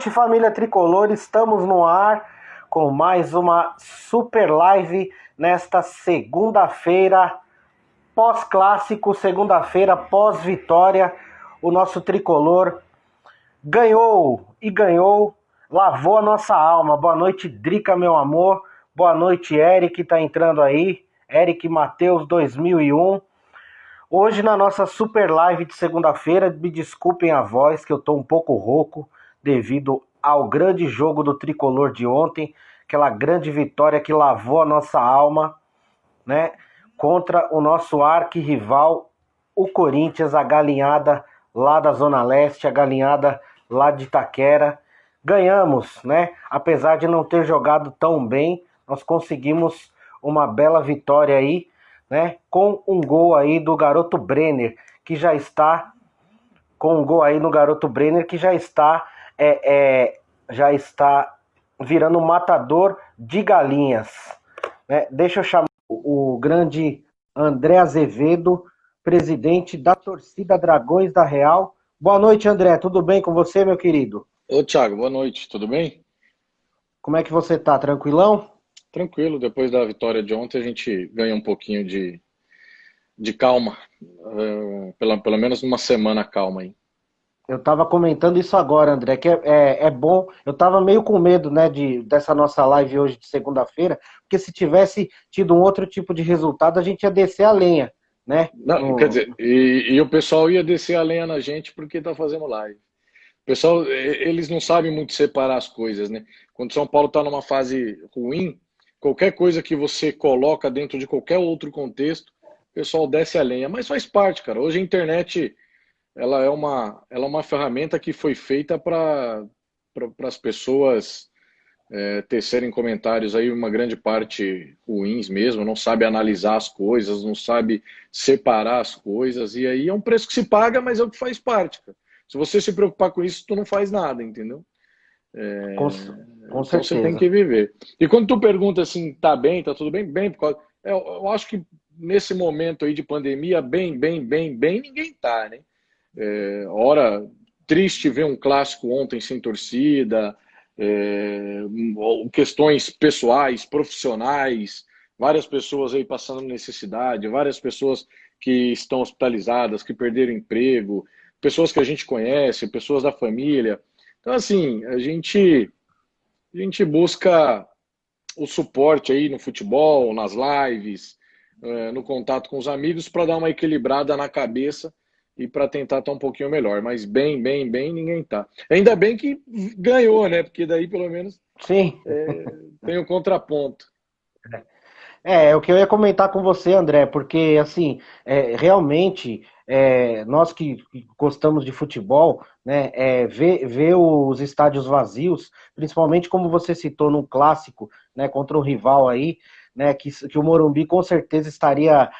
Noite, família Tricolor, estamos no ar com mais uma super live nesta segunda-feira, pós-clássico, segunda-feira, pós-vitória. O nosso Tricolor ganhou e ganhou, lavou a nossa alma. Boa noite, Drica, meu amor. Boa noite, Eric, tá entrando aí. Eric Matheus 2001. Hoje na nossa super live de segunda-feira, me desculpem a voz que eu tô um pouco rouco devido ao grande jogo do Tricolor de ontem, aquela grande vitória que lavou a nossa alma, né, contra o nosso arquirrival, o Corinthians, a galinhada lá da Zona Leste, a galinhada lá de Itaquera. Ganhamos, né? Apesar de não ter jogado tão bem, nós conseguimos uma bela vitória aí, né? Com um gol aí do garoto Brenner, que já está com um gol aí no garoto Brenner, que já está virando matador de galinhas, né? Deixa eu chamar o grande André Azevedo, presidente da torcida Dragões da Real. Boa noite, André. Tudo bem com você, meu querido? Ô, Thiago, boa noite, tudo bem? Como é que você tá? Tranquilão? Tranquilo, depois da vitória de ontem a gente ganha um pouquinho de calma, pelo menos uma semana calma aí. Eu tava comentando isso agora, André, que é bom. Eu tava meio com medo, né, dessa nossa live hoje de segunda-feira, porque se tivesse tido um outro tipo de resultado, a gente ia descer a lenha, né? Não, quer dizer, e o pessoal ia descer a lenha na gente porque tá fazendo live. O pessoal, eles não sabem muito separar as coisas, né? Quando o São Paulo tá numa fase ruim, qualquer coisa que você coloca dentro de qualquer outro contexto, o pessoal desce a lenha. Mas faz parte, cara. Hoje a internet ela é uma ferramenta que foi feita para as pessoas tecerem comentários aí, uma grande parte ruins mesmo, não sabe analisar as coisas, não sabe separar as coisas, e aí é um preço que se paga, mas é o que faz parte, cara. Se você se preocupar com isso, tu não faz nada, entendeu? com, com Então você tem certeza. que viver. E quando tu pergunta assim, tá bem, tá tudo bem? Bem, eu acho que nesse momento aí de pandemia, bem, ninguém tá, né? Ora, triste ver um clássico ontem sem torcida, é, questões pessoais, profissionais, várias pessoas aí passando necessidade, várias pessoas que estão hospitalizadas, que perderam emprego, pessoas que a gente conhece, pessoas da família. Então, assim, a gente busca o suporte aí no futebol, nas lives, no contato com os amigos, para dar uma equilibrada na cabeça e para tentar estar um pouquinho melhor. Mas bem, ninguém tá. Ainda bem que ganhou, né? Porque daí pelo menos Sim. tem o contraponto. É o que eu ia comentar com você, André, porque assim, realmente nós que gostamos de futebol, né, ver os estádios vazios, principalmente como você citou no clássico, né, contra um rival aí, né, que o Morumbi com certeza estaria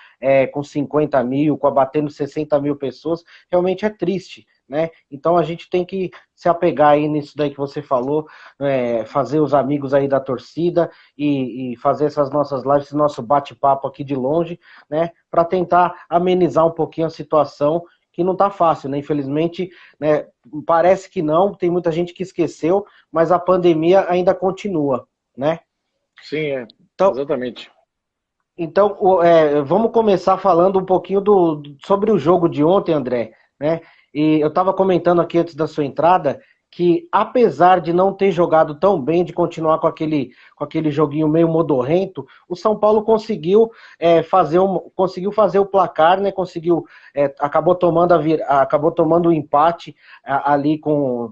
com 50 mil, com abatendo 60 mil pessoas, realmente é triste, né? Então a gente tem que se apegar aí nisso daí que você falou, fazer os amigos aí da torcida e fazer essas nossas lives, esse nosso bate-papo aqui de longe, né, para tentar amenizar um pouquinho a situação que não tá fácil, né? Infelizmente, né, parece que não, tem muita gente que esqueceu, mas a pandemia ainda continua, né? Sim, Então, exatamente. vamos começar falando um pouquinho sobre o jogo de ontem, André, né? E eu estava comentando aqui antes da sua entrada que, apesar de não ter jogado tão bem, de continuar com aquele joguinho meio modorrento, o São Paulo conseguiu fazer o placar, né? Acabou tomando o empate ali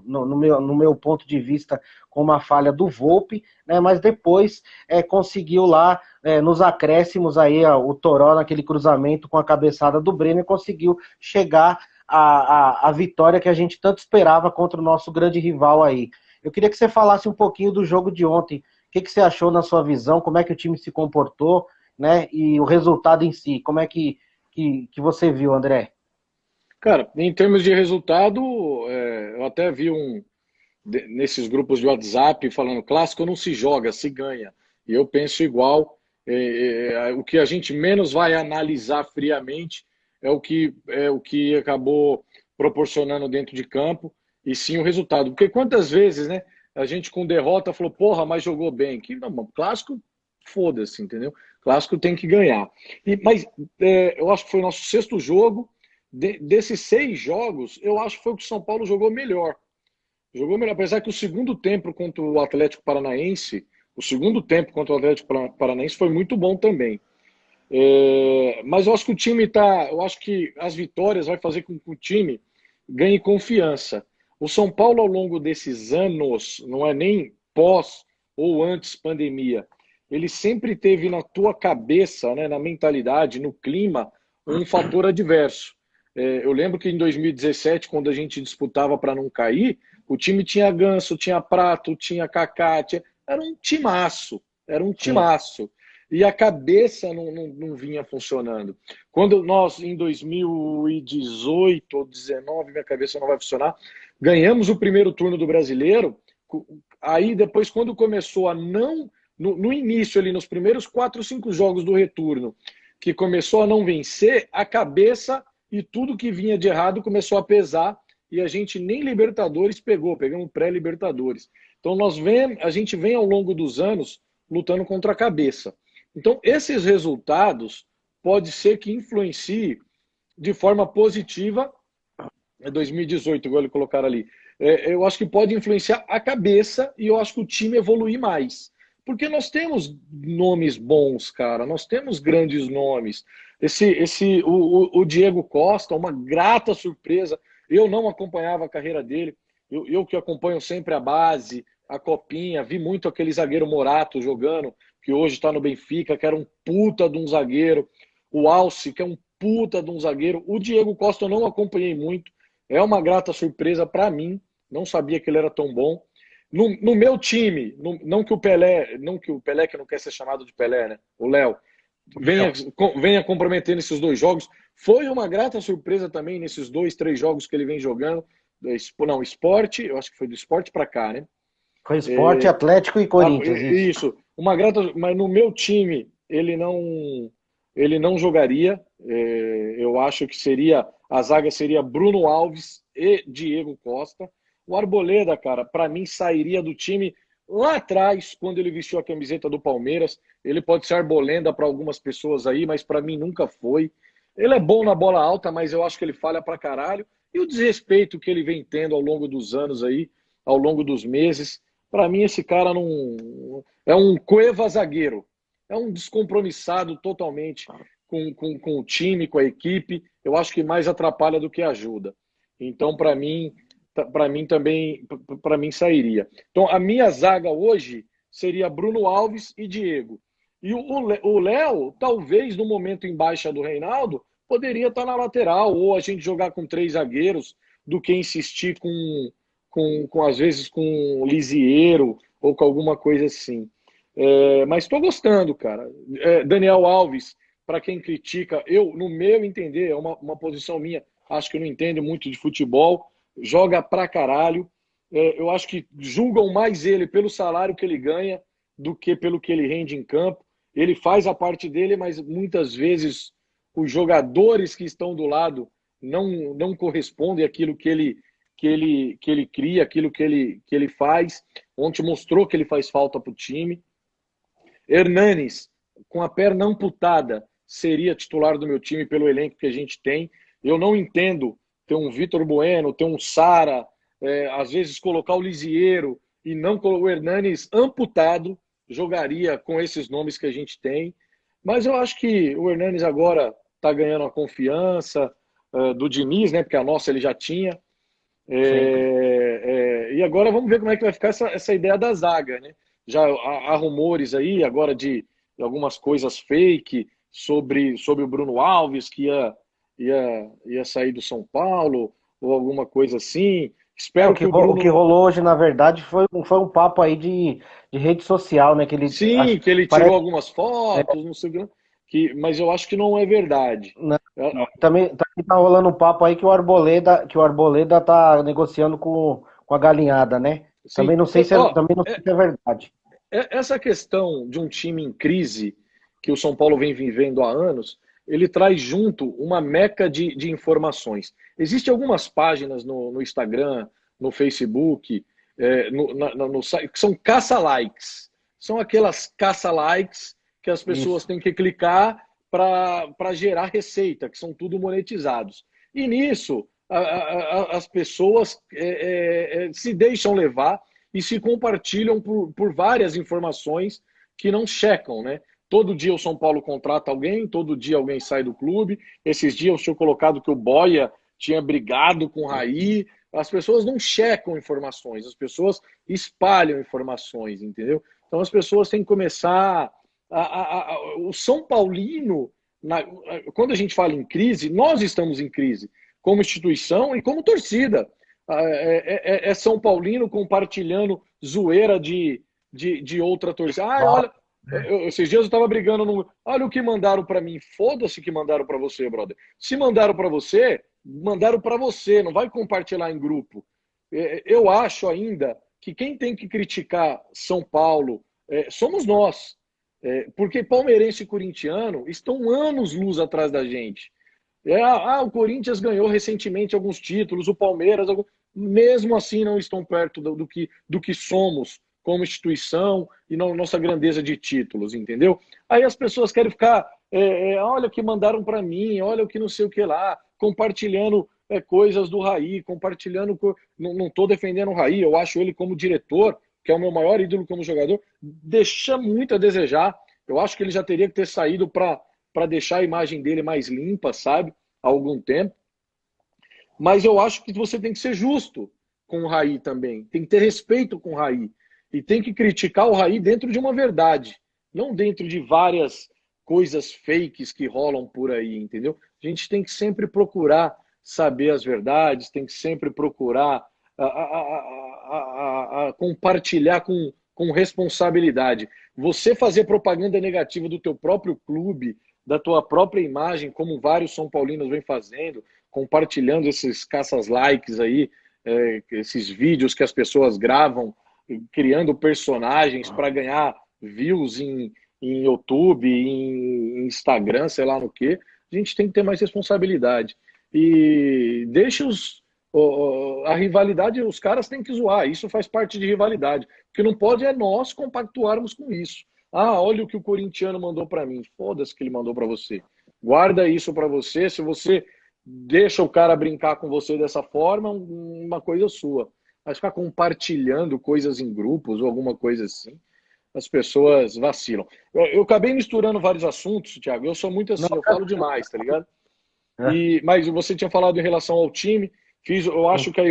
no meu ponto de vista com uma falha do Volpe, né? Mas depois conseguiu lá nos acréscimos aí, o Toró naquele cruzamento com a cabeçada do Brenner conseguiu chegar à vitória que a gente tanto esperava contra o nosso grande rival aí. Eu queria que você falasse um pouquinho do jogo de ontem. O que você achou na sua visão? Como é que o time se comportou, né? E o resultado em si. Como é que você viu, André? Cara, em termos de resultado, eu até vi nesses grupos de WhatsApp falando clássico não se joga, se ganha. E eu penso igual. O que a gente menos vai analisar friamente é o que acabou proporcionando dentro de campo. e sim o resultado. Porque quantas vezes, né, a gente com derrota falou, porra, mas jogou bem. Que, não, clássico, foda-se, entendeu? Clássico tem que ganhar. Mas eu acho que foi o nosso sexto jogo. Desses 6 jogos, eu acho que foi o que o São Paulo jogou melhor. Jogou melhor, apesar que o segundo tempo contra o Atlético Paranaense, foi muito bom também. Mas eu acho que o time tá. Eu acho que as vitórias vai fazer com que o time ganhe confiança. O São Paulo, ao longo desses anos, não é nem pós ou antes pandemia, ele sempre teve na tua cabeça, né, na mentalidade, no clima, um fator adverso. Eu lembro que em 2017, quando a gente disputava para não cair, o time tinha Ganso, tinha Prato, tinha Kaká, era um timaço, era um Sim. timaço. E a cabeça não vinha funcionando. Quando nós, em 2018 ou 2019, minha cabeça não vai funcionar, ganhamos o primeiro turno do Brasileiro, aí depois, quando começou a não... No início, ali, nos primeiros 4 ou 5 jogos do retorno, que começou a não vencer, a cabeça e tudo que vinha de errado começou a pesar e a gente nem Libertadores pegamos pré-Libertadores. Então a gente vem ao longo dos anos lutando contra a cabeça. Então esses resultados pode ser que influencie de forma positiva, 2018, igual ele colocaram ali, eu acho que pode influenciar a cabeça e eu acho que o time evoluir mais. Porque nós temos nomes bons, cara, nós temos grandes nomes. O Diego Costa, uma grata surpresa. Eu não acompanhava a carreira dele, eu que acompanho sempre a base, a Copinha, vi muito aquele zagueiro Morato jogando, que hoje está no Benfica, que era um puta de um zagueiro. O Alce, que é um puta de um zagueiro. O Diego Costa eu não acompanhei muito, é uma grata surpresa para mim, não sabia que ele era tão bom. No meu time, não que o Pelé, que não quer ser chamado de Pelé, né? O Léo, venha comprometer nesses 2 jogos. Foi uma grata surpresa também nesses 2, 3 jogos que ele vem jogando. Não, esporte, eu acho que foi do esporte para cá, né? Foi Sport, Atlético e Corinthians, isso. Isso, uma grata, mas no meu time ele não jogaria. Eu acho que a zaga seria Bruno Alves e Diego Costa. O Arboleda, cara, para mim sairia do time lá atrás, quando ele vestiu a camiseta do Palmeiras. Ele pode ser Arboleda para algumas pessoas aí, mas para mim nunca foi. Ele é bom na bola alta, mas eu acho que ele falha pra caralho. E o desrespeito que ele vem tendo ao longo dos anos aí, ao longo dos meses. Para mim, esse cara não. É um Cueva zagueiro. É um descompromissado totalmente com o time, com a equipe. Eu acho que mais atrapalha do que ajuda. Então, para mim também, para mim sairia. Então, a minha zaga hoje seria Bruno Alves e Diego. E o Léo, talvez no momento em baixa do Reinaldo, poderia estar na lateral, ou a gente jogar com 3 zagueiros, do que insistir às vezes com o Lisieiro ou com alguma coisa assim. Mas estou gostando, cara. Daniel Alves, para quem critica, no meu entender, é uma posição minha, acho que não entende muito de futebol, joga pra caralho. Eu acho que julgam mais ele pelo salário que ele ganha do que pelo que ele rende em campo. Ele faz a parte dele, mas muitas vezes os jogadores que estão do lado não correspondem àquilo que ele cria, aquilo que ele faz. Ontem mostrou que ele faz falta para o time. Hernanes, com a perna amputada, seria titular do meu time pelo elenco que a gente tem. Eu não entendo ter um Vitor Bueno, ter um Sara, às vezes colocar o Lisieiro e não o Hernanes amputado, jogaria com esses nomes que a gente tem. Mas eu acho que o Hernanes agora está ganhando a confiança do Diniz, né? Porque a nossa ele já tinha. E agora vamos ver como é que vai ficar essa ideia da zaga, né? Já há rumores aí agora de algumas coisas fake sobre o Bruno Alves que ia sair do São Paulo ou alguma coisa assim. Espero que o Bruno... O que rolou hoje, na verdade, foi um papo aí de rede social, né? Que ele, Sim, que ele tirou algumas fotos, não sei o mas eu acho que não é verdade. Não, também tá rolando um papo aí que o Arboleda tá negociando com a galinhada, né? Sim. Também não sei se é verdade. Essa questão de um time em crise que o São Paulo vem vivendo há anos, ele traz junto uma meca de informações. Existem algumas páginas no Instagram, no Facebook, no site, que são caça-likes. São aquelas caça-likes que as pessoas têm que clicar para gerar receita, que são tudo monetizados. E nisso, as pessoas se deixam levar e se compartilham por várias informações que não checam, né? Todo dia o São Paulo contrata alguém, todo dia alguém sai do clube. Esses dias eu tinha colocado que o Boia tinha brigado com o Raí. As pessoas não checam informações, as pessoas espalham informações, entendeu? Então as pessoas têm que começar. O São Paulino, quando a gente fala em crise, nós estamos em crise, como instituição e como torcida. É São Paulino compartilhando zoeira de outra torcida. Olha, esses dias eu estava brigando no. Olha o que mandaram para mim. Foda-se que mandaram para você, brother. Se mandaram para você, mandaram para você. Não vai compartilhar em grupo. Eu acho ainda que quem tem que criticar São Paulo somos nós. Porque palmeirense e corintiano estão anos-luz atrás da gente. O Corinthians ganhou recentemente alguns títulos, o Palmeiras, mesmo assim não estão perto do que somos como instituição e na nossa grandeza de títulos, entendeu? Aí as pessoas querem ficar, olha o que mandaram para mim, olha o que não sei o que lá, compartilhando coisas do Raí, compartilhando, não estou defendendo o Raí, eu acho ele como diretor, que é o meu maior ídolo como jogador, deixa muito a desejar. Eu acho que ele já teria que ter saído para deixar a imagem dele mais limpa, sabe? Há algum tempo. Mas eu acho que você tem que ser justo com o Raí também. Tem que ter respeito com o Raí. E tem que criticar o Raí dentro de uma verdade. Não dentro de várias coisas fakes que rolam por aí, entendeu? A gente tem que sempre procurar saber as verdades, tem que sempre procurar compartilhar com responsabilidade. Você fazer propaganda negativa do teu próprio clube, da tua própria imagem, como vários São Paulinos vêm fazendo, compartilhando esses caças-likes aí, esses vídeos que as pessoas gravam, criando personagens para ganhar views em YouTube, em Instagram, sei lá no que. A gente tem que ter mais responsabilidade. E deixa a rivalidade, os caras têm que zoar, isso faz parte de rivalidade. O que não pode é nós compactuarmos com isso. Olha o que o corintiano mandou para mim. Foda-se que ele mandou para você. Guarda isso para você. Se você deixa o cara brincar com você dessa forma, uma coisa sua. Mas ficar compartilhando coisas em grupos ou alguma coisa assim, as pessoas vacilam. Eu acabei misturando vários assuntos, Thiago. Eu sou muito assim, eu falo demais, tá ligado? Mas você tinha falado em relação ao time. Eu acho que,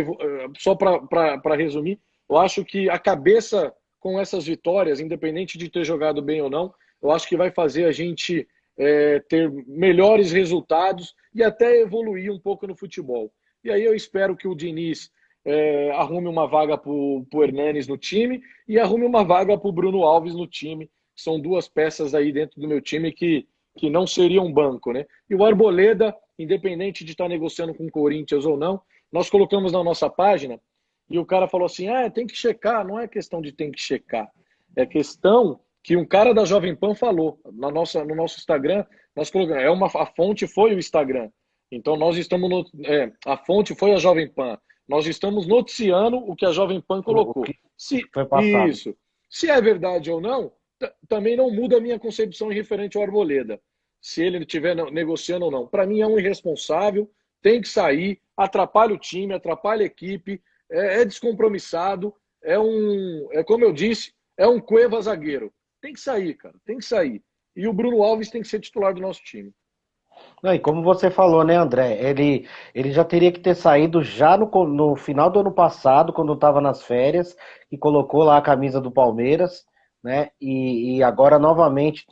só para resumir, eu acho que a cabeça com essas vitórias, independente de ter jogado bem ou não, eu acho que vai fazer a gente ter melhores resultados e até evoluir um pouco no futebol. E aí eu espero que o Diniz arrume uma vaga para o Hernanes no time e arrume uma vaga para o Bruno Alves no time. São duas peças aí dentro do meu time que não seriam um banco, né? E o Arboleda, independente de estar negociando com o Corinthians ou não, nós colocamos na nossa página e o cara falou assim, tem que checar, não é questão de tem que checar, é questão que um cara da Jovem Pan falou no nosso Instagram, nós colocamos, a fonte foi o Instagram, então nós estamos, a fonte foi a Jovem Pan, nós estamos noticiando o que a Jovem Pan colocou. Isso. Se é verdade ou não, também não muda a minha concepção em referente ao Arboleda, se ele estiver negociando ou não. Para mim é um irresponsável, tem que sair, atrapalha o time, atrapalha a equipe, é descompromissado, como eu disse, é um Cueva zagueiro. Tem que sair, cara, tem que sair. E o Bruno Alves tem que ser titular do nosso time. Não, e como você falou, né, André? Ele já teria que ter saído já no final do ano passado, quando estava nas férias, e colocou lá a camisa do Palmeiras, né? E agora novamente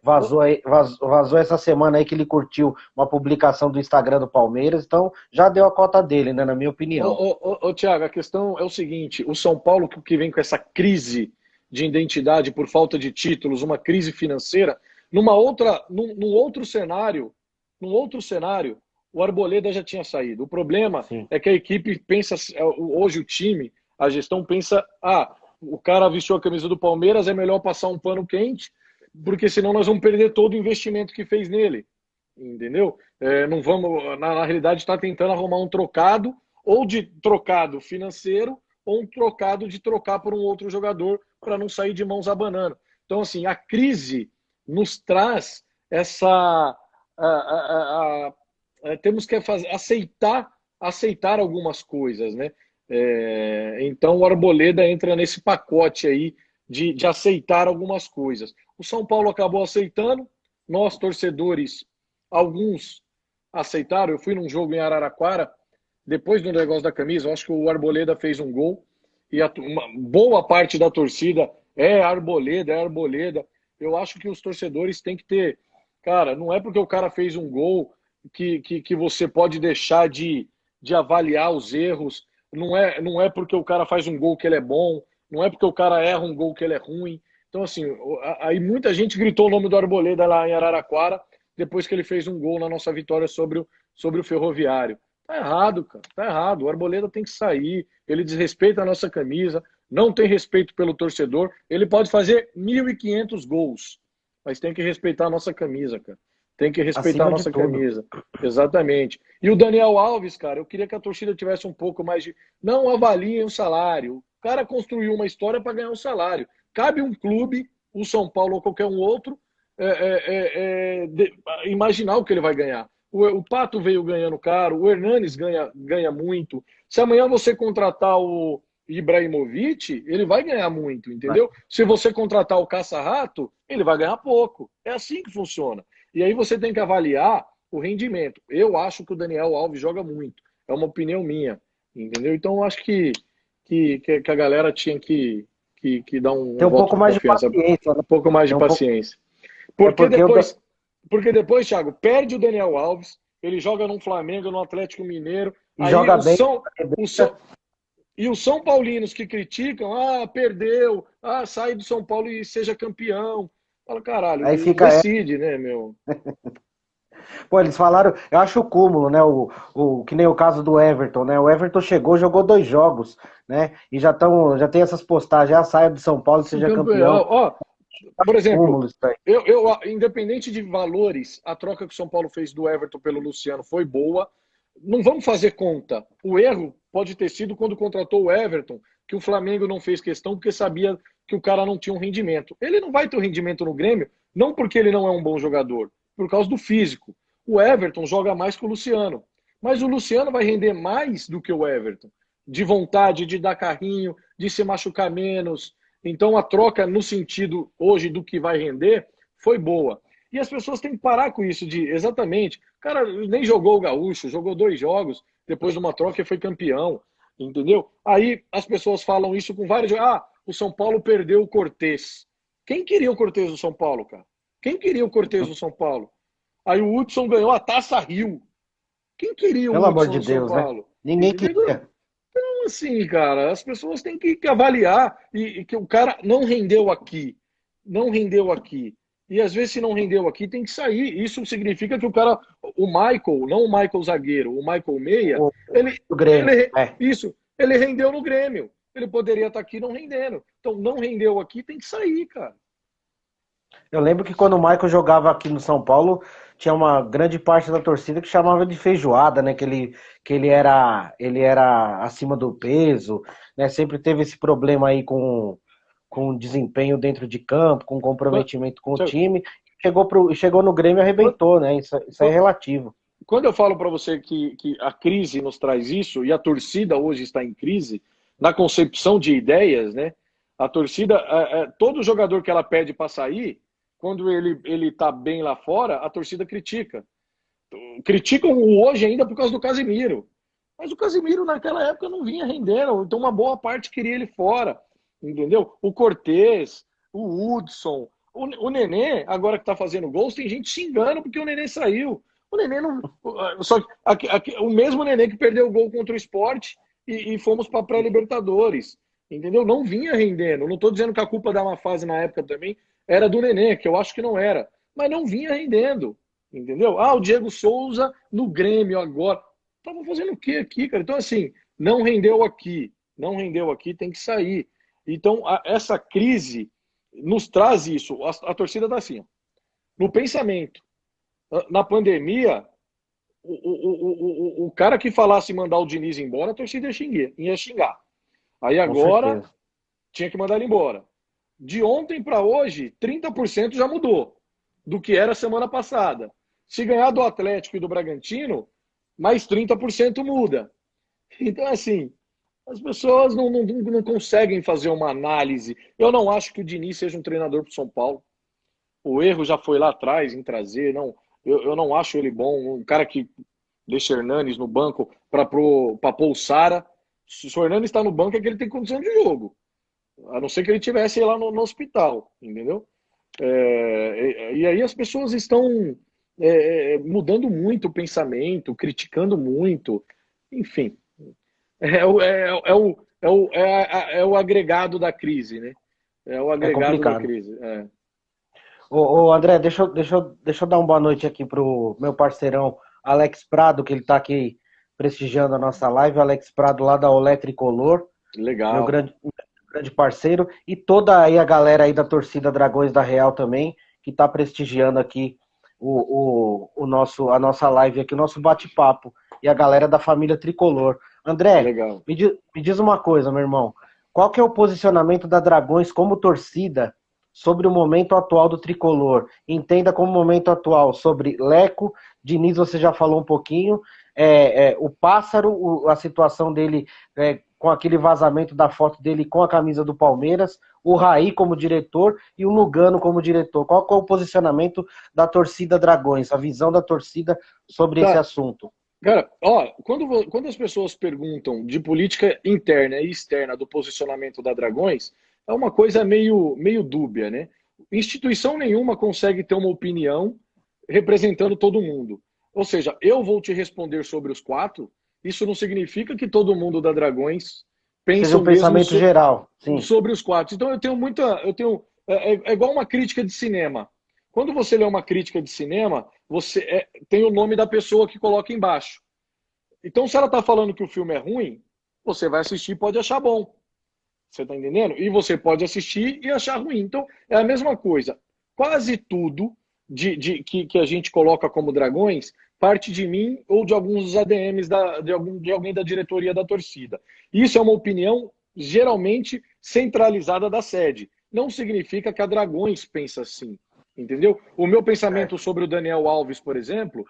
vazou essa semana aí que ele curtiu uma publicação do Instagram do Palmeiras, então já deu a cota dele, né, na minha opinião. Thiago, a questão é o seguinte, o São Paulo que vem com essa crise de identidade por falta de títulos, uma crise financeira, num outro cenário, o Arboleda já tinha saído. O problema é que a equipe pensa, hoje o time, a gestão pensa, o cara vestiu a camisa do Palmeiras, é melhor passar um pano quente, porque senão nós vamos perder todo o investimento que fez nele. Entendeu? Não vamos, na realidade, está tentando arrumar um trocado ou de trocado financeiro, ou um trocado de trocar por um outro jogador para não sair de mãos abanando. Então, assim, a crise nos traz essa... temos que aceitar algumas coisas, né? Então o Arboleda entra nesse pacote aí de aceitar algumas coisas. O São Paulo acabou aceitando, nós torcedores, alguns aceitaram. Eu fui num jogo em Araraquara, depois do negócio da camisa, eu acho que o Arboleda fez um gol e uma boa parte da torcida é Arboleda, é Arboleda. Eu acho que os torcedores têm que ter... Cara, não é porque o cara fez um gol que você pode deixar de avaliar os erros. Não é porque o cara faz um gol que ele é bom, não é porque o cara erra um gol que ele é ruim. Então, assim, aí muita gente gritou o nome do Arboleda lá em Araraquara depois que ele fez um gol na nossa vitória sobre o Ferroviário. Tá errado, cara, tá errado. O Arboleda tem que sair, ele desrespeita a nossa camisa, não tem respeito pelo torcedor. Ele pode fazer 1.500 gols, mas tem que respeitar a nossa camisa, cara. Tem que respeitar a nossa camisa. Exatamente. E o Daniel Alves, cara, eu queria que a torcida tivesse um pouco mais de... Não avaliem o salário. O cara construiu uma história para ganhar um salário. Cabe um clube, o São Paulo ou qualquer um outro, imaginar o que ele vai ganhar. O Pato veio ganhando caro, o Hernanes ganha muito. Se amanhã você contratar o Ibrahimovic, ele vai ganhar muito, entendeu? Se você contratar o Caça-Rato, ele vai ganhar pouco. É assim que funciona. E aí você tem que avaliar o rendimento. Eu acho que o Daniel Alves joga muito. É uma opinião minha, entendeu? Então eu acho que a galera tinha que dar um Tem um pouco mais de confiança, paciência, né? um pouco mais de paciência. Porque depois, Thiago, perde o Daniel Alves, ele joga no Flamengo, no Atlético Mineiro, aí joga bem. E os São Paulinos que criticam, perdeu, sai do São Paulo e seja campeão. Fala, caralho, aí fica decide, né, meu? Pô, eles falaram, eu acho o cúmulo, né? Que nem o caso do Everton, né? O Everton chegou, jogou 2 jogos, né? E já tem essas postagens, saia do São Paulo e seja campeão. Ó, por exemplo, independente de valores, a troca que o São Paulo fez do Everton pelo Luciano foi boa. Não vamos fazer conta. O erro pode ter sido quando contratou o Everton, que o Flamengo não fez questão porque sabia que o cara não tinha um rendimento. Ele não vai ter um rendimento no Grêmio, não porque ele não é um bom jogador, por causa do físico. O Everton joga mais que o Luciano, mas o Luciano vai render mais do que o Everton, de vontade, de dar carrinho, de se machucar menos. Então a troca no sentido hoje do que vai render foi boa. E as pessoas têm que parar com isso de, exatamente, cara, nem jogou o Gaúcho, jogou 2 jogos, depois de uma troca e foi campeão, entendeu? Aí as pessoas falam isso com vários... o São Paulo perdeu o Cortez. Quem queria o Cortez do São Paulo, cara? Quem queria o Cortez do São Paulo? Aí o Hudson ganhou a Taça Rio. Quem queria o Hudson do São Paulo? Né? Ninguém queria. Então, assim, cara, as pessoas têm que avaliar e que o cara não rendeu aqui. Não rendeu aqui. E às vezes, se não rendeu aqui, tem que sair. Isso significa que o cara, o Michael, não o Michael zagueiro, o Michael Meia, ele rendeu no Grêmio. Ele poderia estar aqui não rendendo. Então, não rendeu aqui, tem que sair, cara. Eu lembro que quando o Michael jogava aqui no São Paulo, tinha uma grande parte da torcida que chamava de feijoada, né? Que ele era acima do peso, né? Sempre teve esse problema aí com desempenho dentro de campo, com comprometimento com o time. Chegou no Grêmio e arrebentou, né? Isso é relativo. Quando eu falo para você que a crise nos traz isso, e a torcida hoje está em crise, na concepção de ideias, né? A torcida, todo jogador que ela pede para sair, quando ele tá bem lá fora, a torcida critica. Criticam hoje ainda por causa do Casimiro. Mas o Casimiro naquela época não vinha rendendo, então uma boa parte queria ele fora. Entendeu? O Cortez, o Hudson, o Nenê, agora que tá fazendo gols, tem gente xingando porque o Nenê saiu. O Nenê não. Só o mesmo Nenê que perdeu o gol contra o Sport e fomos para pré-Libertadores. Entendeu? Não vinha rendendo. Não estou dizendo que a culpa da má fase na época também era do Nenê, que eu acho que não era. Mas não vinha rendendo. Entendeu? O Diego Souza no Grêmio agora. Tava fazendo o quê aqui, cara? Então, assim, não rendeu aqui. Não rendeu aqui, tem que sair. Então, essa crise nos traz isso. A torcida está assim, ó, no pensamento. Na pandemia, o cara que falasse em mandar o Diniz embora, a torcida ia xingar. Aí Com agora certeza. tinha que mandar ele embora. De ontem para hoje, 30% já mudou do que era semana passada. Se ganhar do Atlético e do Bragantino, mais 30% muda. Então, assim, as pessoas não conseguem fazer uma análise. Eu não acho que o Diniz seja um treinador para o São Paulo. O erro já foi lá atrás em trazer. Não, eu não acho ele bom. Um cara que deixa Hernanes no banco para pôr o Sara. Se o Hernanes está no banco é que ele tem condição de jogo. A não ser que ele estivesse lá no hospital, entendeu? E aí as pessoas estão mudando muito o pensamento, criticando muito. Enfim, é o agregado da crise, né? É o É agregado da complicado. crise. É. André, deixa eu dar uma boa noite aqui pro meu parceirão Alex Prado, que ele tá aqui prestigiando a nossa live. Alex Prado lá da Olé Tricolor, meu Legal. grande parceiro. E toda aí a galera aí da torcida Dragões da Real também, que tá prestigiando aqui a nossa live aqui, o nosso bate-papo. E a galera da família Tricolor. André, Legal. me diz uma coisa, meu irmão. Qual que é o posicionamento da Dragões como torcida sobre o momento atual do Tricolor? Entenda como momento atual sobre Leco, Diniz você já falou um pouquinho, o Pássaro, a situação dele com aquele vazamento da foto dele com a camisa do Palmeiras, o Raí como diretor e o Lugano como diretor. Qual que é o posicionamento da torcida Dragões, a visão da torcida sobre esse Tá. assunto? Cara, ó, quando as pessoas perguntam de política interna e externa do posicionamento da Dragões, é uma coisa meio dúbia, né? Instituição nenhuma consegue ter uma opinião representando todo mundo. Ou seja, eu vou te responder sobre os quatro, isso não significa que todo mundo da Dragões Seja pensa um o mesmo pensamento geral, sim. sobre os quatro. Então é igual uma crítica de cinema. Quando você lê uma crítica de cinema, você tem o nome da pessoa que coloca embaixo. Então, se ela está falando que o filme é ruim, você vai assistir e pode achar bom. Você está entendendo? E você pode assistir e achar ruim. Então, é a mesma coisa. Quase tudo que a gente coloca como dragões parte de mim ou de alguns dos ADMs de alguém da diretoria da torcida. Isso é uma opinião geralmente centralizada da sede. Não significa que a Dragões pensa assim. Entendeu? O meu pensamento sobre o Daniel Alves, por exemplo,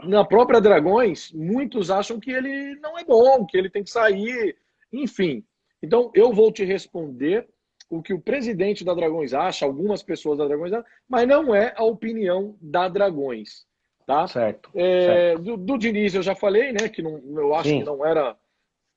na própria Dragões, muitos acham que ele não é bom, que ele tem que sair, enfim. Então, eu vou te responder o que o presidente da Dragões acha, algumas pessoas da Dragões acham, mas não é a opinião da Dragões, tá? Certo, certo. Do Diniz eu já falei, né, que não, eu acho que Sim,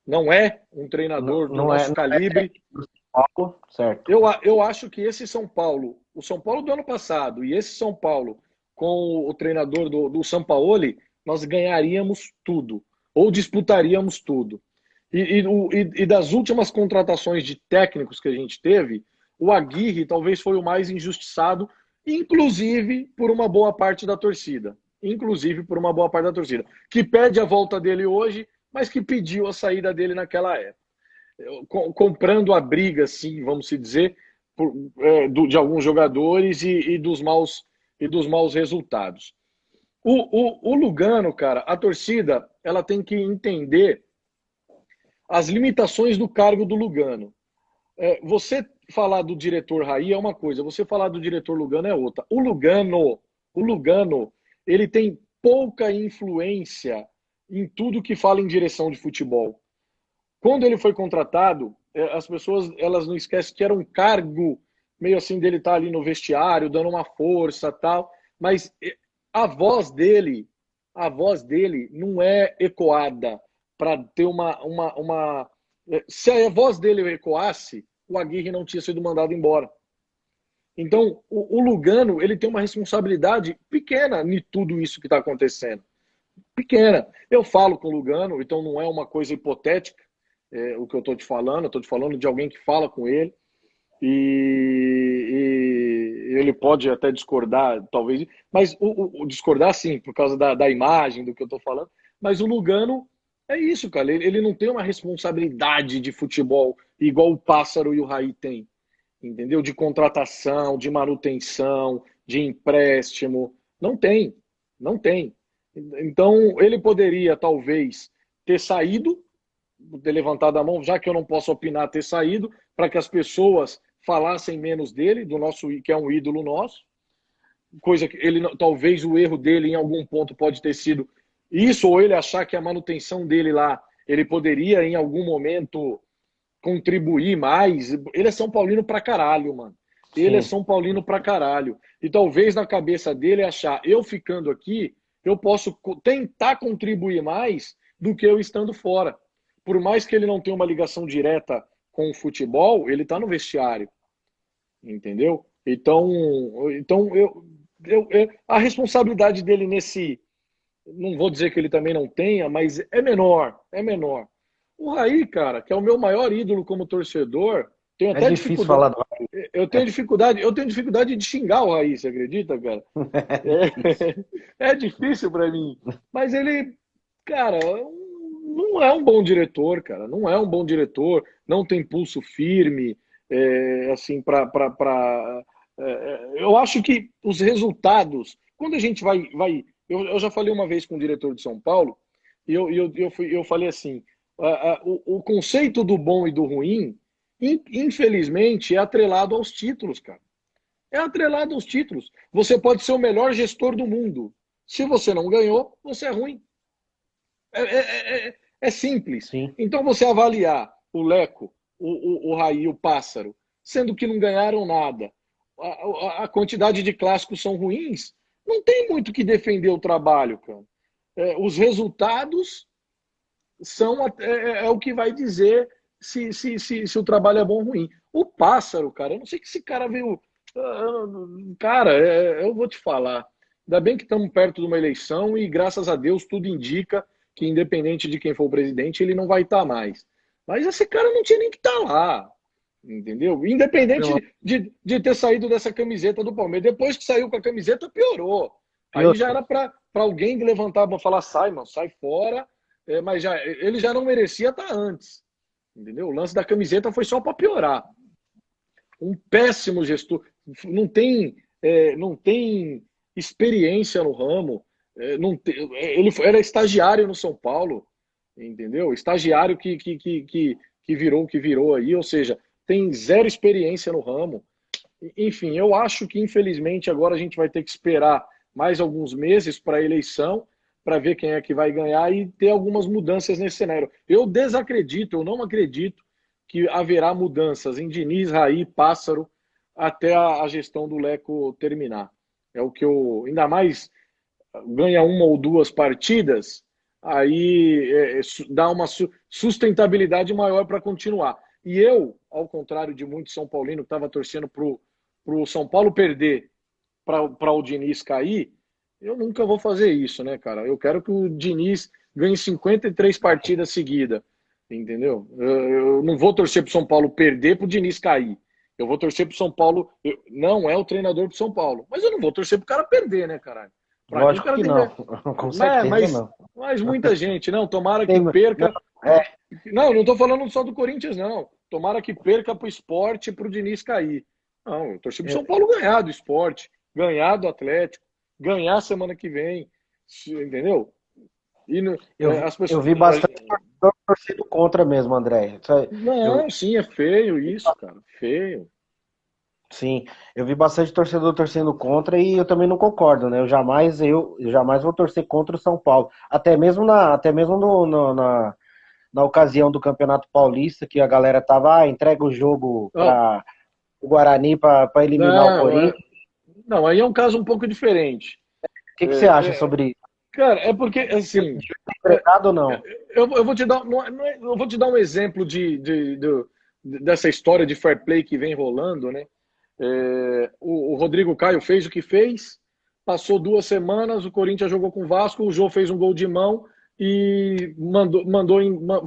não é um treinador do não é, nosso não é calibre. técnico do São Paulo, certo. Eu acho que esse São Paulo, o São Paulo do ano passado e esse São Paulo com o treinador do Sampaoli, nós ganharíamos tudo, ou disputaríamos tudo. E das últimas contratações de técnicos que a gente teve, o Aguirre talvez foi o mais injustiçado, inclusive por uma boa parte da torcida. Inclusive por uma boa parte da torcida. Que pede a volta dele hoje, mas que pediu a saída dele naquela época. Comprando a briga, assim, vamos se dizer, de alguns jogadores e dos maus resultados. O Lugano, cara, a torcida ela tem que entender as limitações do cargo do Lugano. Você falar do diretor Raí é uma coisa, você falar do diretor Lugano é outra. O Lugano, ele tem pouca influência em tudo que fala em direção de futebol. Quando ele foi contratado, as pessoas elas não esquecem que era um cargo meio assim dele estar ali no vestiário, dando uma força, tal, mas a voz dele, a voz dele não é ecoada para ter uma. Se a voz dele ecoasse, o Aguirre não tinha sido mandado embora. Então, o Lugano ele tem uma responsabilidade pequena em tudo isso que está acontecendo. Pequena. Eu falo com o Lugano, então não é uma coisa hipotética o que eu estou te falando. Eu estou te falando de alguém que fala com ele e ele pode até discordar, talvez, mas o discordar sim, por causa da imagem do que eu estou falando. Mas o Lugano é isso, cara. Ele não tem uma responsabilidade de futebol igual o Pássaro e o Raí têm, entendeu? De contratação, de manutenção, de empréstimo. Não tem, não tem. Então, ele poderia, talvez, ter saído, ter levantado a mão, já que eu não posso opinar, ter saído, para que as pessoas falassem menos dele, do nosso, que é um ídolo nosso. Coisa que ele, talvez o erro dele em algum ponto pode ter sido isso, ou ele achar que a manutenção dele lá, ele poderia em algum momento contribuir mais. Ele é São Paulino pra caralho, mano. Ele é Sim. São Paulino pra caralho. E talvez na cabeça dele achar, eu ficando aqui, eu posso tentar contribuir mais do que eu estando fora. Por mais que ele não tenha uma ligação direta com o futebol, ele tá no vestiário, entendeu? Então a responsabilidade dele nesse, não vou dizer que ele também não tenha, mas é menor, é menor. O Raí, cara, que é o meu maior ídolo como torcedor, tenho É até difícil dificuldade. falar do Eu tenho dificuldade de xingar o Raí, você acredita, cara? É difícil. É difícil para mim. Mas ele, cara, não é um bom diretor, cara. Não é um bom diretor. Não tem pulso firme, assim, eu acho que os resultados, quando a gente vai eu já falei uma vez com o diretor de São Paulo, e eu falei assim: o conceito do bom e do ruim, infelizmente, é atrelado aos títulos, cara. É atrelado aos títulos. Você pode ser o melhor gestor do mundo. Se você não ganhou, você é ruim. É simples. Sim. Então você avaliar o Leco, o Raí, o Pássaro, sendo que não ganharam nada, a quantidade de clássicos são ruins, não tem muito que defender o trabalho, cara. Os resultados são o que vai dizer se o trabalho é bom ou ruim. O Pássaro, cara, eu não sei que esse cara veio. Cara, eu vou te falar. Ainda bem que estamos perto de uma eleição e, graças a Deus, tudo indica que, independente de quem for o presidente, ele não vai estar mais. Mas esse cara não tinha nem que estar lá, entendeu? Pelo- Independente de ter saído dessa camiseta do Palmeiras. Depois que saiu com a camiseta, piorou. Aí já Pior. era para alguém levantar e falar: sai, mano, sai fora. Mas ele já não merecia estar antes, entendeu? O lance da camiseta foi só para piorar. Um péssimo gestor, não tem experiência no ramo, ele era estagiário no São Paulo, entendeu? Estagiário que virou o que virou aí, ou seja, tem zero experiência no ramo. Enfim, eu acho que infelizmente agora a gente vai ter que esperar mais alguns meses para a eleição, para ver quem é que vai ganhar e ter algumas mudanças nesse cenário. Eu desacredito, eu não acredito que haverá mudanças em Diniz, Raí, Pássaro, até a gestão do Leco terminar. É o que eu, ainda mais ganha uma ou duas partidas, aí dá uma sustentabilidade maior para continuar. E eu, ao contrário de muitos São Paulinos que estavam torcendo para o São Paulo perder, para o Diniz cair, eu nunca vou fazer isso, né, cara? Eu quero que o Diniz ganhe 53 partidas seguidas, entendeu? Eu não vou torcer para o São Paulo perder para o Diniz cair. Eu vou torcer para o São Paulo. Não é o treinador do São Paulo. Mas eu não vou torcer para o cara perder, né, caralho? Para mim, o Lógico cara que tem não. que. Com certeza Mas, não. mas muita gente, não. Tomara que Tem- não, perca. é, Não estou falando só do Corinthians, não. Tomara que perca para o esporte e para o Diniz cair. Não, eu torci para o eu, São Paulo ganhar do esporte, ganhar do Atlético, ganhar semana que vem. Entendeu? E as eu pessoas. vi bastante torcedor torcendo contra mesmo, André. Eu, Não, sim, é feio isso, cara. Feio. sim, eu vi bastante torcedor torcendo contra e eu também não concordo, né? Eu jamais vou torcer contra o São Paulo. Até mesmo na ocasião do Campeonato Paulista, que a galera tava, entrega o jogo Não, para o Guarani para eliminar o não, Corinthians. não, aí é um caso um pouco diferente. O que você É, acha sobre isso? cara, é porque, assim, Devia ter entregado ou não? eu vou te dar, eu vou te dar um exemplo dessa história de fair play que vem rolando, né? O Rodrigo Caio fez o que fez, passou 2 semanas, o Corinthians jogou com o Vasco, o Jô fez um gol de mão e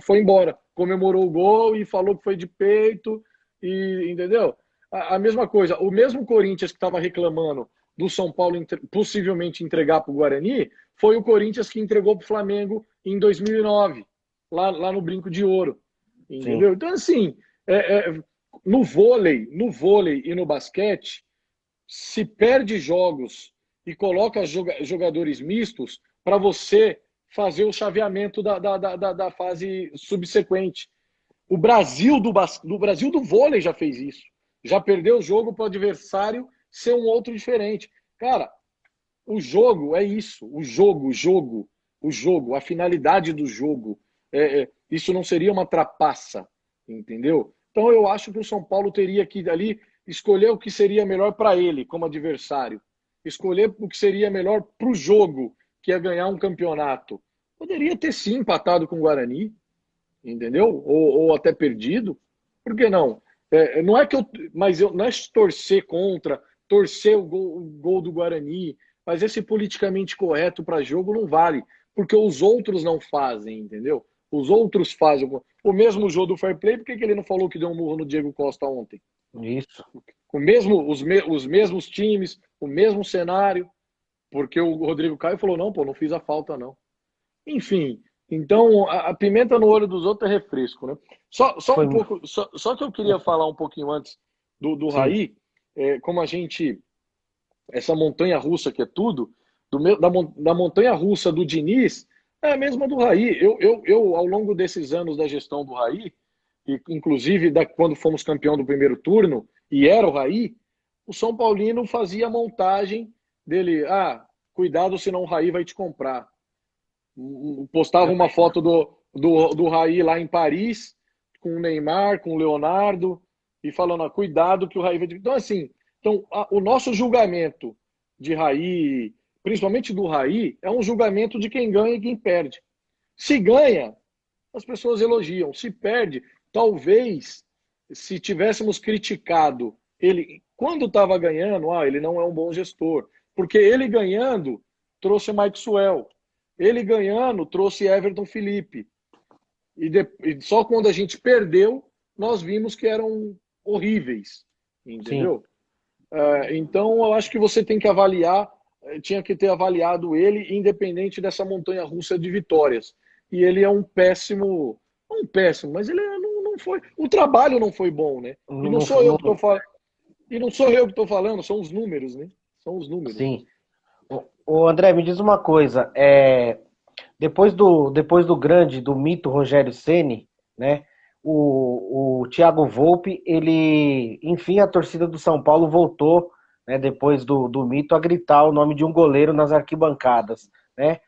foi embora. Comemorou o gol e falou que foi de peito, e entendeu? A mesma coisa, o mesmo Corinthians que estava reclamando do São Paulo possivelmente entregar para o Guarani, foi o Corinthians que entregou para o Flamengo em 2009, lá no Brinco de Ouro, Sim. entendeu? Então, assim, no vôlei e no basquete, se perde jogos e coloca jogadores mistos, para você fazer o chaveamento da fase subsequente. O Brasil do Brasil do vôlei já fez isso. Já perdeu o jogo para o adversário ser um outro diferente. Cara, o jogo é isso. O jogo, a finalidade do jogo. Isso não seria uma trapaça, entendeu? Então eu acho que o São Paulo teria que ali escolher o que seria melhor para ele como adversário. Escolher o que seria melhor para o jogo, que é ganhar um campeonato. Poderia ter sim empatado com o Guarani, entendeu? Ou até perdido. Por que não? Não é que não é torcer contra, torcer o gol do Guarani, mas esse politicamente correto para jogo não vale, porque os outros não fazem, entendeu? Os outros fazem. O mesmo jogo do Fair Play, por que ele não falou que deu um murro no Diego Costa ontem? Isso. Os mesmos times, o mesmo cenário, porque o Rodrigo Caio falou, não, pô, não fiz a falta, não. Enfim, então a pimenta no olho dos outros é refresco, né? Só Foi. um pouco, só que eu queria falar um pouquinho antes do Sim. Raí, como a gente, essa montanha russa que é tudo, da montanha russa do Diniz, é a mesma do Raí. Ao longo desses anos da gestão do Raí, e inclusive quando fomos campeão do primeiro turno, e era o Raí, o São Paulino fazia a montagem dele, cuidado senão o Raí vai te comprar. Postava uma foto do Raí lá em Paris, com o Neymar, com o Leonardo, e falando, cuidado que o Raí vai... Então, assim, o nosso julgamento de Raí, principalmente do Raí, é um julgamento de quem ganha e quem perde. Se ganha, as pessoas elogiam. Se perde, talvez, se tivéssemos criticado ele quando estava ganhando, ele não é um bom gestor. Porque ele ganhando, trouxe o Mike Suell. Ele ganhando, trouxe Everton Felipe. E só quando a gente perdeu, nós vimos que eram horríveis. Entendeu? Então, eu acho que você tem que avaliar, tinha que ter avaliado ele, independente dessa montanha russa de vitórias. E ele é um péssimo, mas ele não foi. O trabalho não foi bom, né? E não sou eu que estou falando. E não sou eu que estou falando, são os números, né? São os números. Sim. O André, me diz uma coisa. Depois do grande, do mito Rogério Ceni, né? O Thiago Volpe, enfim, a torcida do São Paulo voltou, né, depois do mito, a gritar o nome de um goleiro nas arquibancadas, né?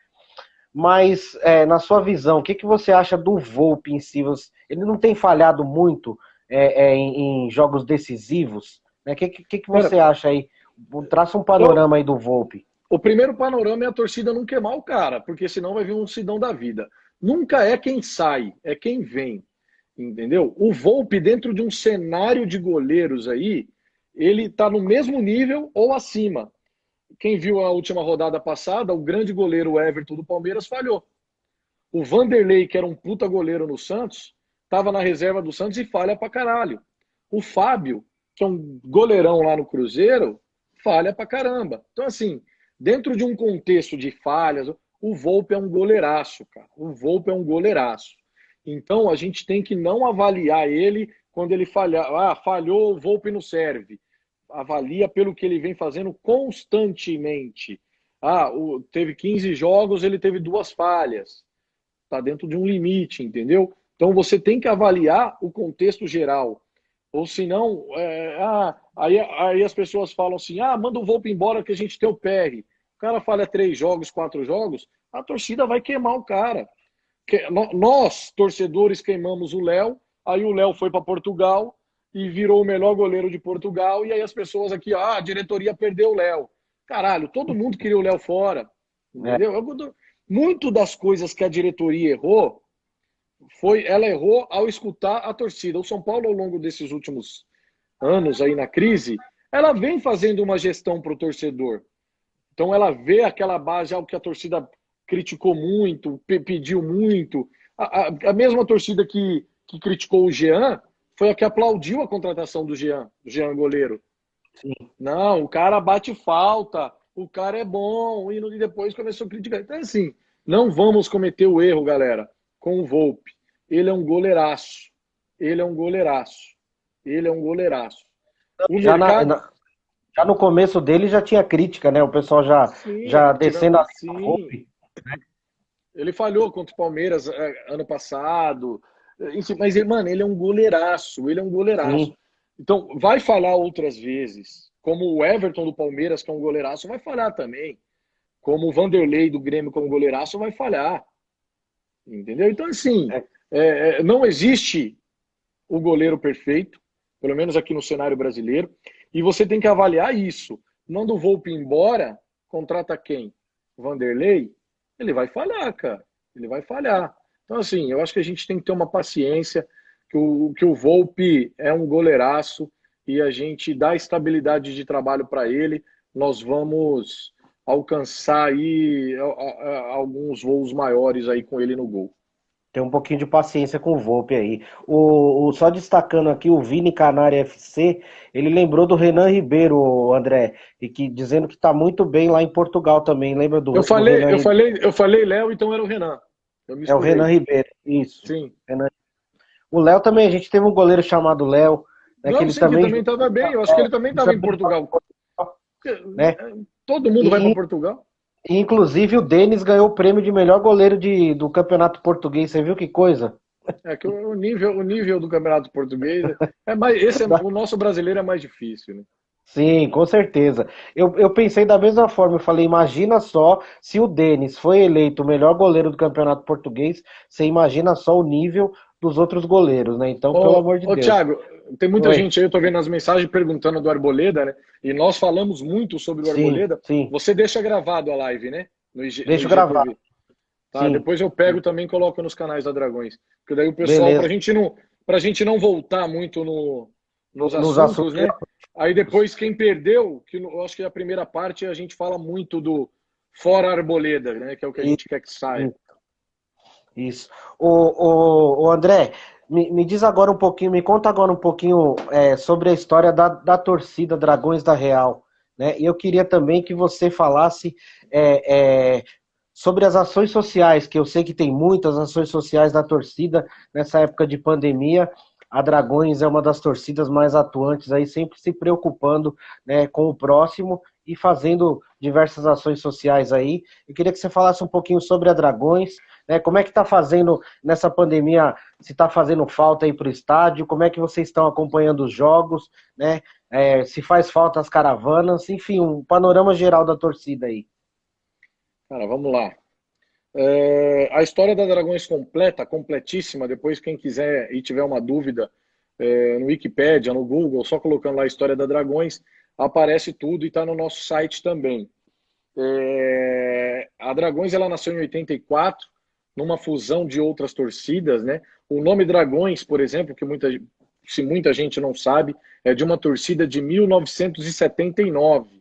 Mas, na sua visão, o que você acha do Volpe em si? Ele não tem falhado muito em jogos decisivos? Né? O que você acha aí? Traça um panorama aí do Volpe. O primeiro panorama é a torcida não queimar o cara, porque senão vai vir um Sidão da vida. Nunca é quem sai, é quem vem. Entendeu? O Volpe, dentro de um cenário de goleiros aí, ele está no mesmo nível ou acima. Quem viu a última rodada passada, o grande goleiro Everton do Palmeiras falhou. O Vanderlei, que era um puta goleiro no Santos, estava na reserva do Santos e falha pra caralho. O Fábio, que é um goleirão lá no Cruzeiro, falha pra caramba. Então, assim, dentro de um contexto de falhas, o Volpe é um goleiraço, cara. O Volpe é um goleiraço. Então, a gente tem que não avaliar ele quando ele falhar. Falhou, o Volpe não serve. Avalia pelo que ele vem fazendo constantemente. Teve 15 jogos, ele teve 2 falhas. Está dentro de um limite, entendeu? Então você tem que avaliar o contexto geral. Ou senão, aí as pessoas falam assim, manda o Volpe embora que a gente tem o PR. O cara falha 3 jogos, 4 jogos, a torcida vai queimar o cara. Nós, torcedores, queimamos o Léo, aí o Léo foi para Portugal e virou o melhor goleiro de Portugal, e aí as pessoas aqui, a diretoria perdeu o Léo. Caralho, todo mundo queria o Léo fora, entendeu? Muito das coisas que a diretoria errou, ela errou ao escutar a torcida. O São Paulo, ao longo desses últimos anos aí na crise, ela vem fazendo uma gestão para o torcedor. Então ela vê aquela base, algo que a torcida criticou muito, pediu muito. A mesma torcida que criticou o Jean foi a que aplaudiu a contratação do Jean goleiro. Sim. Não, o cara bate falta, o cara é bom, e depois começou a criticar. Então, assim, não vamos cometer o erro, galera, com o Volpe. Ele é um goleiraço. Ele é um goleiraço. Ele é um goleiraço. O mercado... Já no começo dele já tinha crítica, né? O pessoal já descendo a sim. Volpe. Ele falhou contra o Palmeiras ano passado. Enfim, mas, mano, ele é um goleiraço. Ele é um goleiraço. Sim, Então, vai falhar outras vezes. Como o Everton do Palmeiras, que é um goleiraço, vai falhar também. Como o Vanderlei do Grêmio, como goleiraço, vai falhar. Entendeu? Então, assim, é, não existe o goleiro perfeito, pelo menos aqui no cenário brasileiro, e você tem que avaliar isso. Manda o Volpe embora, contrata quem? Vanderlei? Ele vai falhar, cara. Ele vai falhar. Então, assim, eu acho que a gente tem que ter uma paciência, que o Volpe é um goleiraço e a gente dá estabilidade de trabalho para ele. Nós vamos alcançar aí alguns voos maiores aí com ele no gol. tem um pouquinho de paciência com o Volpe aí. Só destacando aqui, o Vini Canário FC, ele lembrou do Renan Ribeiro, André, e que dizendo que está muito bem lá em Portugal também. Lembra Eu do falei, Renan eu Ribeiro? falei, eu falei Léo, então era o Renan. Eu É o Renan misturei. Ribeiro, isso. Sim. Renan. O Léo também, a gente teve um goleiro chamado Léo, né, que Não, ele sim, que também também estava bem. Eu acho que ele também estava em Portugal. né? Todo mundo vai para E, Portugal. inclusive o Denis ganhou o prêmio de melhor goleiro do Campeonato Português. Você viu que coisa? É que o nível do Campeonato Português é mais. O nosso brasileiro é mais difícil, né? Sim, com certeza. Eu pensei da mesma forma. Eu falei, imagina só se o Denis foi eleito o melhor goleiro do Campeonato Português. Você imagina só o nível dos outros goleiros, né? Então, pelo amor de Deus. Thiago, tem muita Oi. gente aí, eu tô vendo as mensagens perguntando do Arboleda, né? E nós falamos muito sobre o Sim, Arboleda. sim. Você deixa gravado a live, né? No Deixa eu gravar. IGTV. Tá? Sim. Depois eu pego também e coloco nos canais da Dragões. Porque daí o pessoal, Beleza. pra gente não voltar muito nos Nos assuntos, assuntos. né? Aí depois quem perdeu, eu acho que a primeira parte a gente fala muito do fora Arboleda, né? Que é o que a gente quer que saia. Isso. O André, me diz agora um pouquinho, me conta agora um pouquinho sobre a história da torcida Dragões da Real, né? E eu queria também que você falasse sobre as ações sociais, que eu sei que tem muitas ações sociais da torcida nessa época de pandemia. A Dragões é uma das torcidas mais atuantes aí, sempre se preocupando, né, com o próximo e fazendo diversas ações sociais aí. Eu queria que você falasse um pouquinho sobre a Dragões, né? Como é que está fazendo nessa pandemia? Se está fazendo falta aí para o estádio? Como é que vocês estão acompanhando os jogos, né? Se faz falta as caravanas, enfim, um panorama geral da torcida aí. Cara, vamos lá. A história da Dragões completa, completíssima. Depois, quem quiser e tiver uma dúvida, no Wikipedia, no Google, só colocando lá a história da Dragões, aparece tudo e está no nosso site também. A Dragões ela nasceu em 84, numa fusão de outras torcidas, né? O nome Dragões, por exemplo, se muita gente não sabe, é de uma torcida de 1979.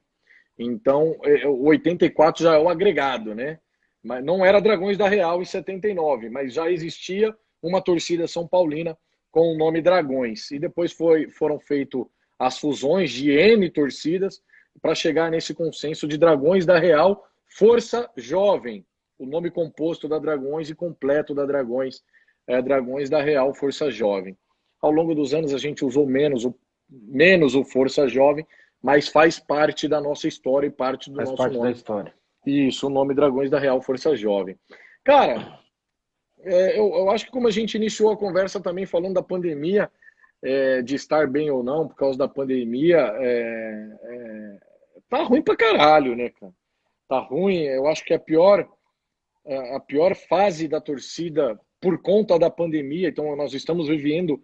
Então, o 84 já é o agregado, né? Mas não era Dragões da Real em 79, mas já existia uma torcida São Paulina com o nome Dragões. E depois foram feitas as fusões de N torcidas para chegar nesse consenso de Dragões da Real Força Jovem. O nome composto da Dragões e completo da Dragões é Dragões da Real Força Jovem. Ao longo dos anos a gente usou menos o Força Jovem, mas faz parte da nossa história e parte do Faz nosso parte da nome. história. Isso, o nome Dragões da Real Força Jovem. Cara, eu acho que como a gente iniciou a conversa também falando da pandemia, de estar bem ou não por causa da pandemia, tá ruim pra caralho, né, cara? Tá ruim. Eu acho que a pior fase da torcida por conta da pandemia. Então nós estamos vivendo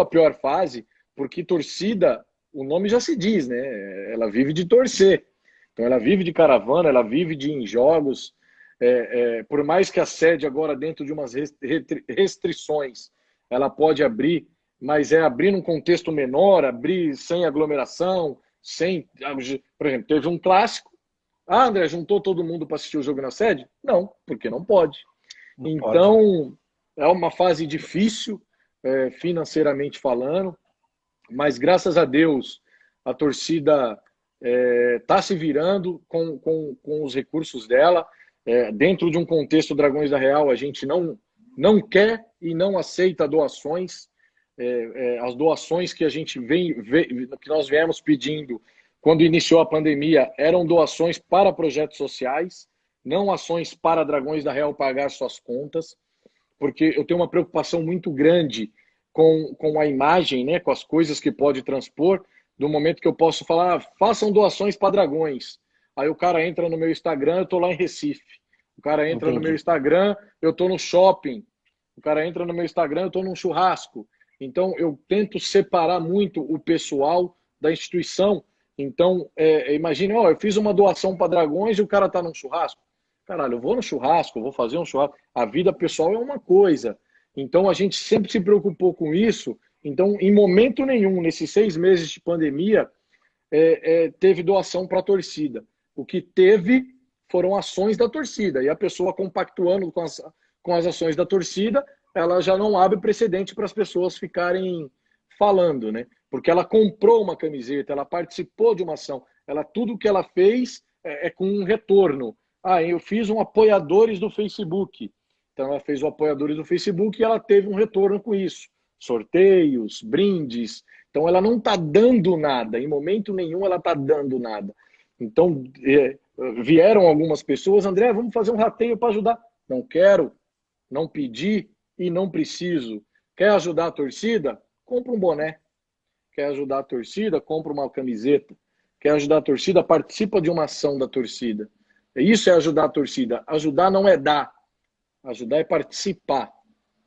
a pior fase, porque torcida, o nome já se diz, né? Ela vive de torcer. Então ela vive de caravana, ela vive de ir em jogos. Por mais que a sede agora dentro de umas restrições, ela pode abrir, mas é abrir num contexto menor, abrir sem aglomeração, sem, por exemplo, teve um clássico. Ah, André, juntou todo mundo para assistir o jogo na sede? Não, porque não pode. Não pode. Então, é uma fase difícil, financeiramente falando, mas graças a Deus a torcida está se virando com os recursos dela. Dentro de um contexto Dragões da Real, a gente não quer e não aceita doações. As doações que a gente que nós viemos pedindo quando iniciou a pandemia eram doações para projetos sociais. não ações para Dragões da Real pagar suas contas, porque eu tenho uma preocupação muito grande com a imagem, né, com as coisas que pode transpor, do momento que eu posso falar, façam doações para Dragões. Aí o cara entra no meu Instagram, eu estou lá em Recife. O cara entra no meu Entendi. Instagram, eu estou no shopping. O cara entra no meu Instagram, eu estou num churrasco. Então, eu tento separar muito o pessoal da instituição. Então, imagine, ó, eu fiz uma doação para Dragões e o cara está num churrasco. Caralho, eu vou no churrasco, eu vou fazer um churrasco. A vida pessoal é uma coisa. Então, a gente sempre se preocupou com isso. Então, em momento nenhum, nesses 6 meses de pandemia, teve doação para a torcida. O que teve foram ações da torcida. E a pessoa compactuando com as ações da torcida, ela já não abre precedente para as pessoas ficarem falando, né? Porque ela comprou uma camiseta, ela participou de uma ação, tudo que ela fez com um retorno. Ah, eu fiz um apoiadores do Facebook. Então ela fez o apoiadores do Facebook e ela teve um retorno com isso. Sorteios, brindes. Então ela não está dando nada, em momento nenhum ela está dando nada. Então vieram algumas pessoas, André, vamos fazer um rateio para ajudar. Não quero, não pedi e não preciso. Quer ajudar a torcida? Compra um boné. Quer ajudar a torcida? Compra uma camiseta. Quer ajudar a torcida? Participa de uma ação da torcida. Isso é ajudar a torcida. Ajudar não é dar. Ajudar é participar.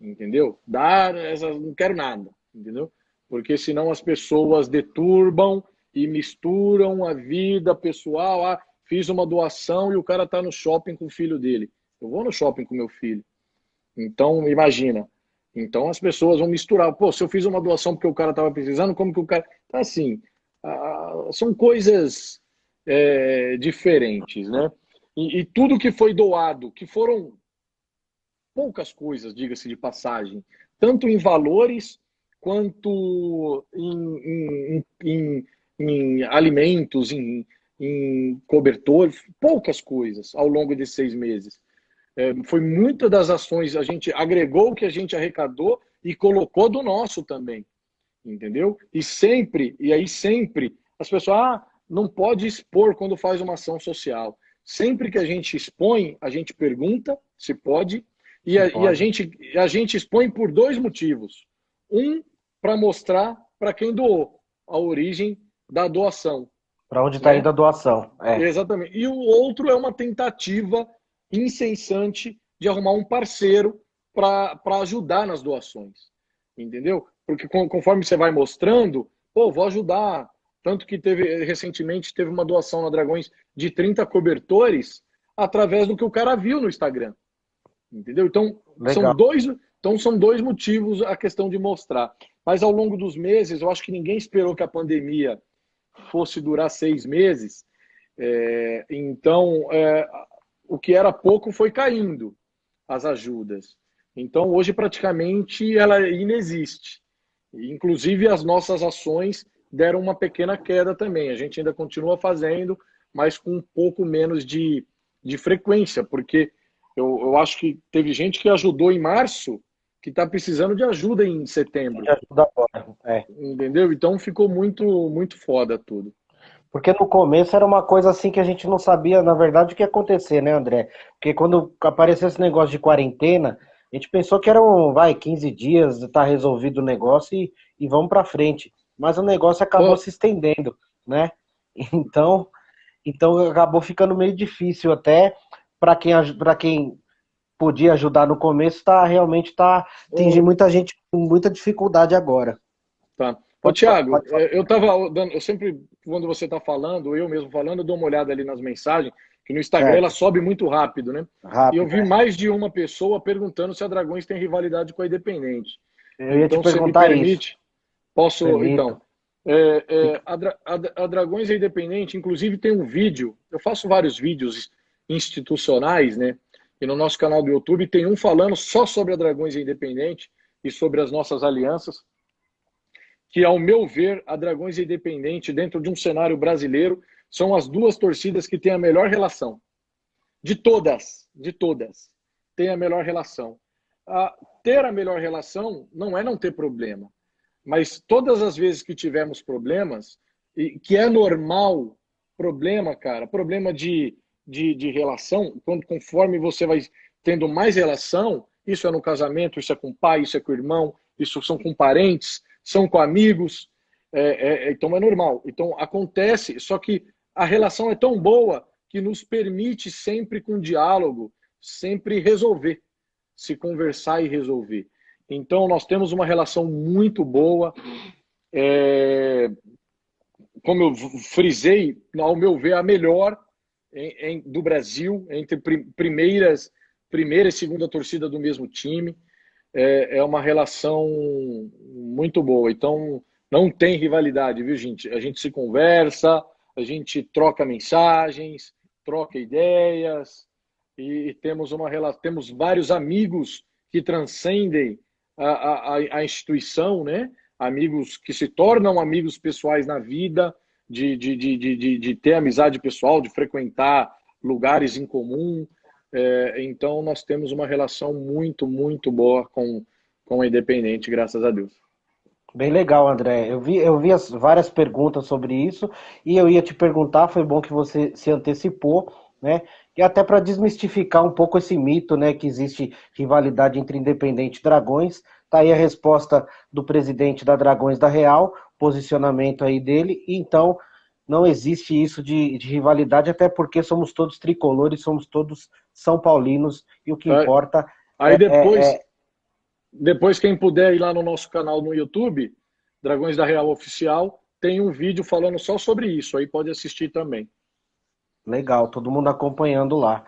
Entendeu? Dar, não quero nada. Entendeu? Porque senão as pessoas deturbam e misturam a vida pessoal. Ah, fiz uma doação e o cara está no shopping com o filho dele. Eu vou no shopping com meu filho. Então, imagina. Então, as pessoas vão misturar. Pô, se eu fiz uma doação porque o cara estava precisando, como que o cara... Então, assim, são coisas diferentes, né? E tudo que foi doado, que foram poucas coisas, diga-se de passagem, tanto em valores quanto em alimentos, em cobertor, poucas coisas ao longo desses 6 meses. Foi muitas das ações, a gente agregou o que a gente arrecadou e colocou do nosso também, entendeu? E aí sempre, as pessoas, não pode expor quando faz uma ação social. Sempre que a gente expõe, a gente pergunta se pode, e Se a pode. gente expõe por dois motivos. Um, para mostrar para quem doou a origem da doação, Para onde está indo né? a doação? É. Exatamente. E o outro é uma tentativa incessante de arrumar um parceiro para ajudar nas doações. Entendeu? Porque conforme você vai mostrando, pô, vou ajudar. Tanto que recentemente teve uma doação na Dragões de 30 cobertores através do que o cara viu no Instagram. Entendeu? Então Legal. são dois motivos a questão de mostrar. Mas ao longo dos meses, eu acho que ninguém esperou que a pandemia fosse durar 6 meses. Então, o que era pouco foi caindo, as ajudas. Então, hoje, praticamente, ela inexiste. Inclusive, as nossas ações deram uma pequena queda também. A gente ainda continua fazendo, mas com um pouco menos de frequência, porque eu acho que teve gente que ajudou em março que está precisando de ajuda em Te setembro. ajuda agora. É. Entendeu? Então, ficou muito, muito foda tudo. Porque no começo era uma coisa assim que a gente não sabia, na verdade, o que ia acontecer, né, André? Porque quando apareceu esse negócio de quarentena, a gente pensou que eram, 15 dias, tá resolvido o negócio e vamos pra frente. Mas o negócio acabou Pô, se estendendo, né? Então, então acabou ficando meio difícil até para quem podia ajudar no começo, realmente tá atingindo ô, muita gente com muita dificuldade agora. tá. Ô, Pode falar, Thiago, pode falar. eu sempre, quando você está falando, eu mesmo falando, eu dou uma olhada ali nas mensagens, que no Instagram ela Certo, sobe muito rápido, né? E eu rápido. vi mais de uma pessoa perguntando se a Dragões tem rivalidade com a Independente. Eu ia te Então, se você me perguntar isso. permite, posso. Permito. Então, a Dragões é Independente, inclusive tem um vídeo, eu faço vários vídeos institucionais, né? E no nosso canal do YouTube tem um falando só sobre a Dragões é Independente e sobre as nossas alianças, que, ao meu ver, a Dragões e a Independente, dentro de um cenário brasileiro, são as duas torcidas que têm a melhor relação. De todas, tem a melhor relação. Ter a melhor relação não é não ter problema, mas todas as vezes que tivemos problemas, e que é normal, problema, cara, problema de relação, conforme você vai tendo mais relação, isso é no casamento, isso é com o pai, isso é com o irmão, isso são com parentes, são com amigos, então é normal. Então acontece, só que a relação é tão boa que nos permite sempre com diálogo, sempre resolver, se conversar e resolver. Então nós temos uma relação muito boa, como eu frisei, ao meu ver, a melhor do Brasil, entre primeira e segunda torcida do mesmo time. É uma relação muito boa. Então, não tem rivalidade, viu, gente? A gente se conversa, a gente troca mensagens, troca ideias e temos vários amigos que transcendem a instituição, né? Amigos que se tornam amigos pessoais na vida, de ter amizade pessoal, de frequentar lugares em comum. Então, nós temos uma relação muito, muito boa com a Independente, graças a Deus. Bem legal, André. Eu vi várias perguntas sobre isso e eu ia te perguntar, foi bom que você se antecipou, né? E até para desmistificar um pouco esse mito, né, que existe rivalidade entre Independente e Dragões. Tá aí a resposta do presidente da Dragões da Real, posicionamento aí dele. E então, não existe isso de rivalidade, até porque somos todos tricolores, somos todos São Paulinos e o que importa Aí depois, quem puder ir lá no nosso canal no YouTube, Dragões da Real Oficial, tem um vídeo falando só sobre isso. Aí pode assistir também. Legal, todo mundo acompanhando lá.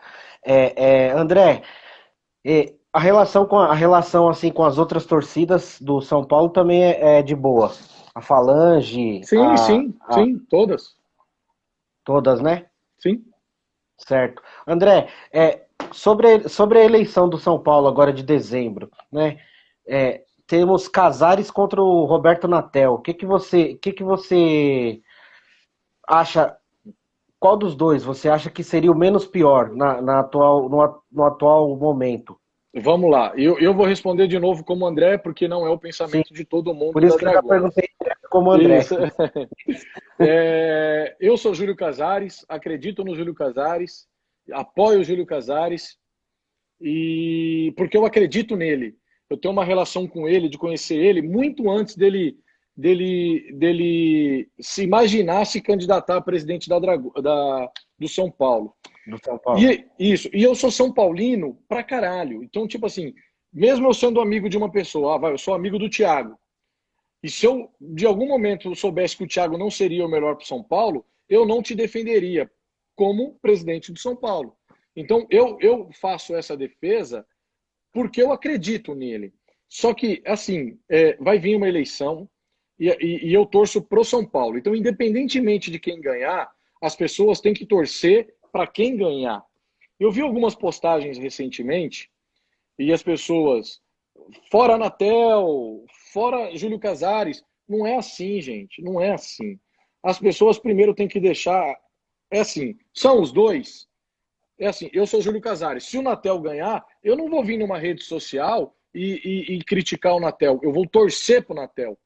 André, a relação assim com as outras torcidas do São Paulo também é de boa. A Falange, Sim, todas. Todas, né? Sim. Certo. André, sobre a eleição do São Paulo agora de dezembro, né? Temos Casares contra o Roberto Natel. O que que você acha? Qual dos dois você acha que seria o menos pior no atual momento? Vamos lá. Eu vou responder de novo como André, porque não é o pensamento de todo mundo. Por isso que eu já perguntei como André. Isso. Eu sou Júlio Casares, acredito no Júlio Casares, apoio o Júlio Casares, porque eu acredito nele. Eu tenho uma relação com ele, de conhecer ele, muito antes dele se imaginar se candidatar a presidente do São Paulo. Do São Paulo. E eu sou São Paulino pra caralho. Então, tipo assim, mesmo eu sendo amigo de uma pessoa, eu sou amigo do Thiago. E se eu, de algum momento, soubesse que o Thiago não seria o melhor para o São Paulo, eu não te defenderia como presidente do São Paulo. Então, eu faço essa defesa porque eu acredito nele. Só que, assim, vai vir uma eleição e eu torço pro São Paulo. Então, independentemente de quem ganhar, as pessoas têm que torcer para quem ganhar. Eu vi algumas postagens recentemente e as pessoas, fora Anatel, fora Júlio Casares, não é assim, gente, não é assim. As pessoas primeiro têm que deixar, assim, são os dois. Assim, eu sou Júlio Casares. Se o Natel ganhar, eu não vou vir numa rede social e criticar o Natel. Eu vou torcer pro Natel.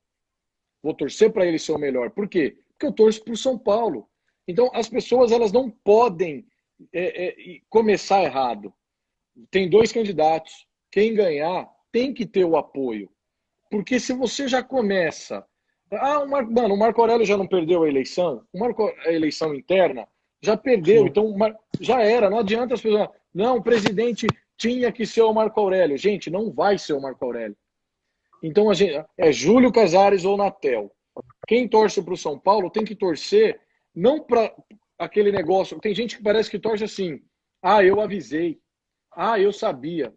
Vou torcer para ele ser o melhor. Por quê? Porque eu torço pro São Paulo. Então, as pessoas elas não podem começar errado. Tem dois candidatos. Quem ganhar tem que ter o apoio. Porque se você já começa... o Marco Aurélio já não perdeu a eleição? A eleição interna já perdeu. Sim. Então já era. Não adianta as pessoas... Não, o presidente tinha que ser o Marco Aurélio. Gente, não vai ser o Marco Aurélio. Então, é Júlio Casares ou Natel. Quem torce para o São Paulo tem que torcer não para aquele negócio... Tem gente que parece que torce assim. Eu avisei. Eu sabia.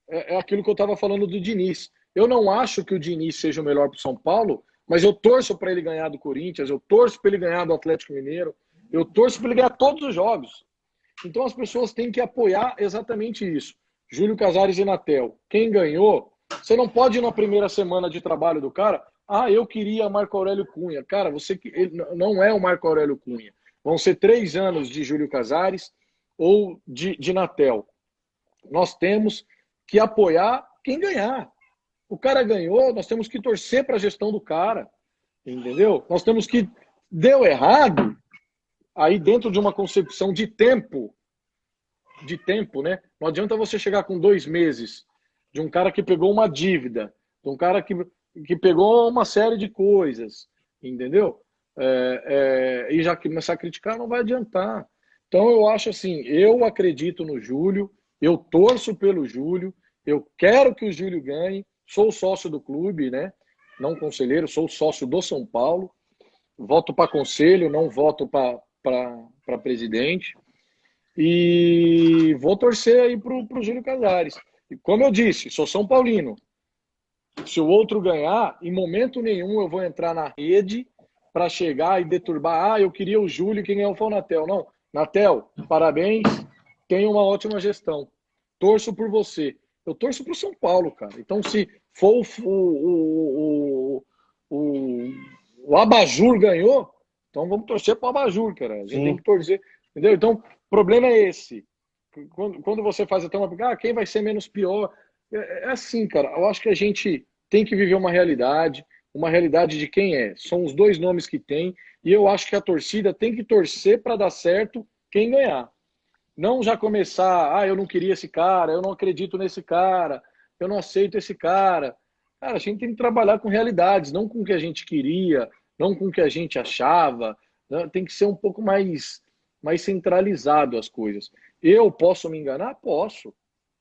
É aquilo que eu estava falando do Diniz. Eu não acho que o Diniz seja o melhor para o São Paulo, mas eu torço para ele ganhar do Corinthians, eu torço para ele ganhar do Atlético Mineiro, eu torço para ele ganhar todos os jogos. Então as pessoas têm que apoiar exatamente isso. Júlio Casares e Natel. Quem ganhou, você não pode ir na primeira semana de trabalho do cara, eu queria Marco Aurélio Cunha. Cara, ele não é o Marco Aurélio Cunha. Vão ser 3 anos de Júlio Casares ou de Natel. Nós temos que apoiar quem ganhar. O cara ganhou, nós temos que torcer para a gestão do cara, entendeu? Nós temos que... Deu errado, aí dentro de uma concepção de tempo, de tempo, né? Não adianta você chegar com 2 meses de um cara que pegou uma dívida, de um cara que pegou uma série de coisas, entendeu? E já começar a criticar não vai adiantar. Então eu acho assim, eu acredito no Júlio, eu torço pelo Júlio, eu quero que o Júlio ganhe, sou sócio do clube, né? Não conselheiro, sou sócio do São Paulo, voto para conselho, não voto para presidente. E vou torcer aí pro Júlio Casares. E como eu disse, sou São Paulino. Se o outro ganhar, em momento nenhum eu vou entrar na rede para chegar e deturbar. Ah, eu queria o Júlio, quem ganhou foi o Natel. Não, Natel, parabéns, tem uma ótima gestão. Torço por você. Eu torço pro São Paulo, cara. Então, se for o Abajur ganhou, então vamos torcer pro Abajur, cara. A gente tem Sim. que torcer. Entendeu? Então, o problema é esse. Quando você faz até uma. Quem vai ser menos pior? É assim, cara. Eu acho que a gente tem que viver uma realidade de quem é. São os dois nomes que tem, e eu acho que a torcida tem que torcer para dar certo quem ganhar. Não já começar, eu não queria esse cara, eu não acredito nesse cara, eu não aceito esse cara. Cara, a gente tem que trabalhar com realidades, não com o que a gente queria, não com o que a gente achava. Né? Tem que ser um pouco mais centralizado as coisas. Eu posso me enganar? Posso.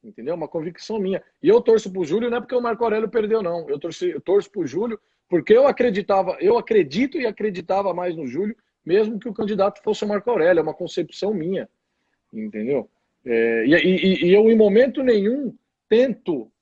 Entendeu? Uma convicção minha. E eu torço pro Júlio não é porque o Marco Aurélio perdeu, não. Eu torço pro Júlio porque eu acredito e acreditava mais no Júlio, mesmo que o candidato fosse o Marco Aurélio. É uma concepção minha. Entendeu? E eu, em momento nenhum, tento,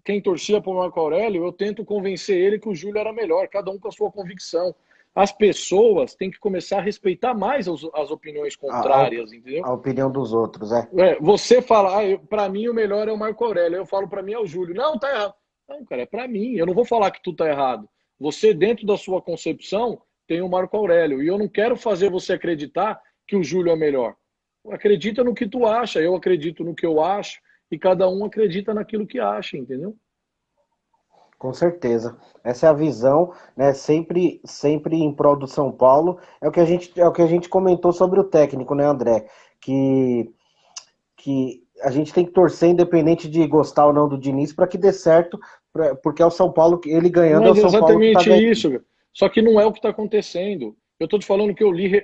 quem torcia para o Marco Aurélio, eu tento convencer ele que o Júlio era melhor, cada um com a sua convicção. As pessoas têm que começar a respeitar mais as opiniões A, a, contrárias, entendeu? a opinião dos outros, é. Você fala, para mim o melhor é o Marco Aurélio. Eu falo, para mim é o Júlio. Não, tá errado. Não, cara, é para mim. Eu não vou falar que tu tá errado. Você, dentro da sua concepção, tem o Marco Aurélio. E eu não quero fazer você acreditar que o Júlio é melhor. Acredita no que tu acha, eu acredito no que eu acho, e cada um acredita naquilo que acha, entendeu? Com certeza. Essa é a visão, né? Sempre em prol do São Paulo. É o que a gente comentou sobre o técnico, né, André? Que a gente tem que torcer, independente de gostar ou não do Diniz, para que dê certo, porque é o São Paulo, ele ganhando, é o Mas é São Paulo que está exatamente ganhando. isso. Só que não é o que está acontecendo. Eu estou te falando que eu li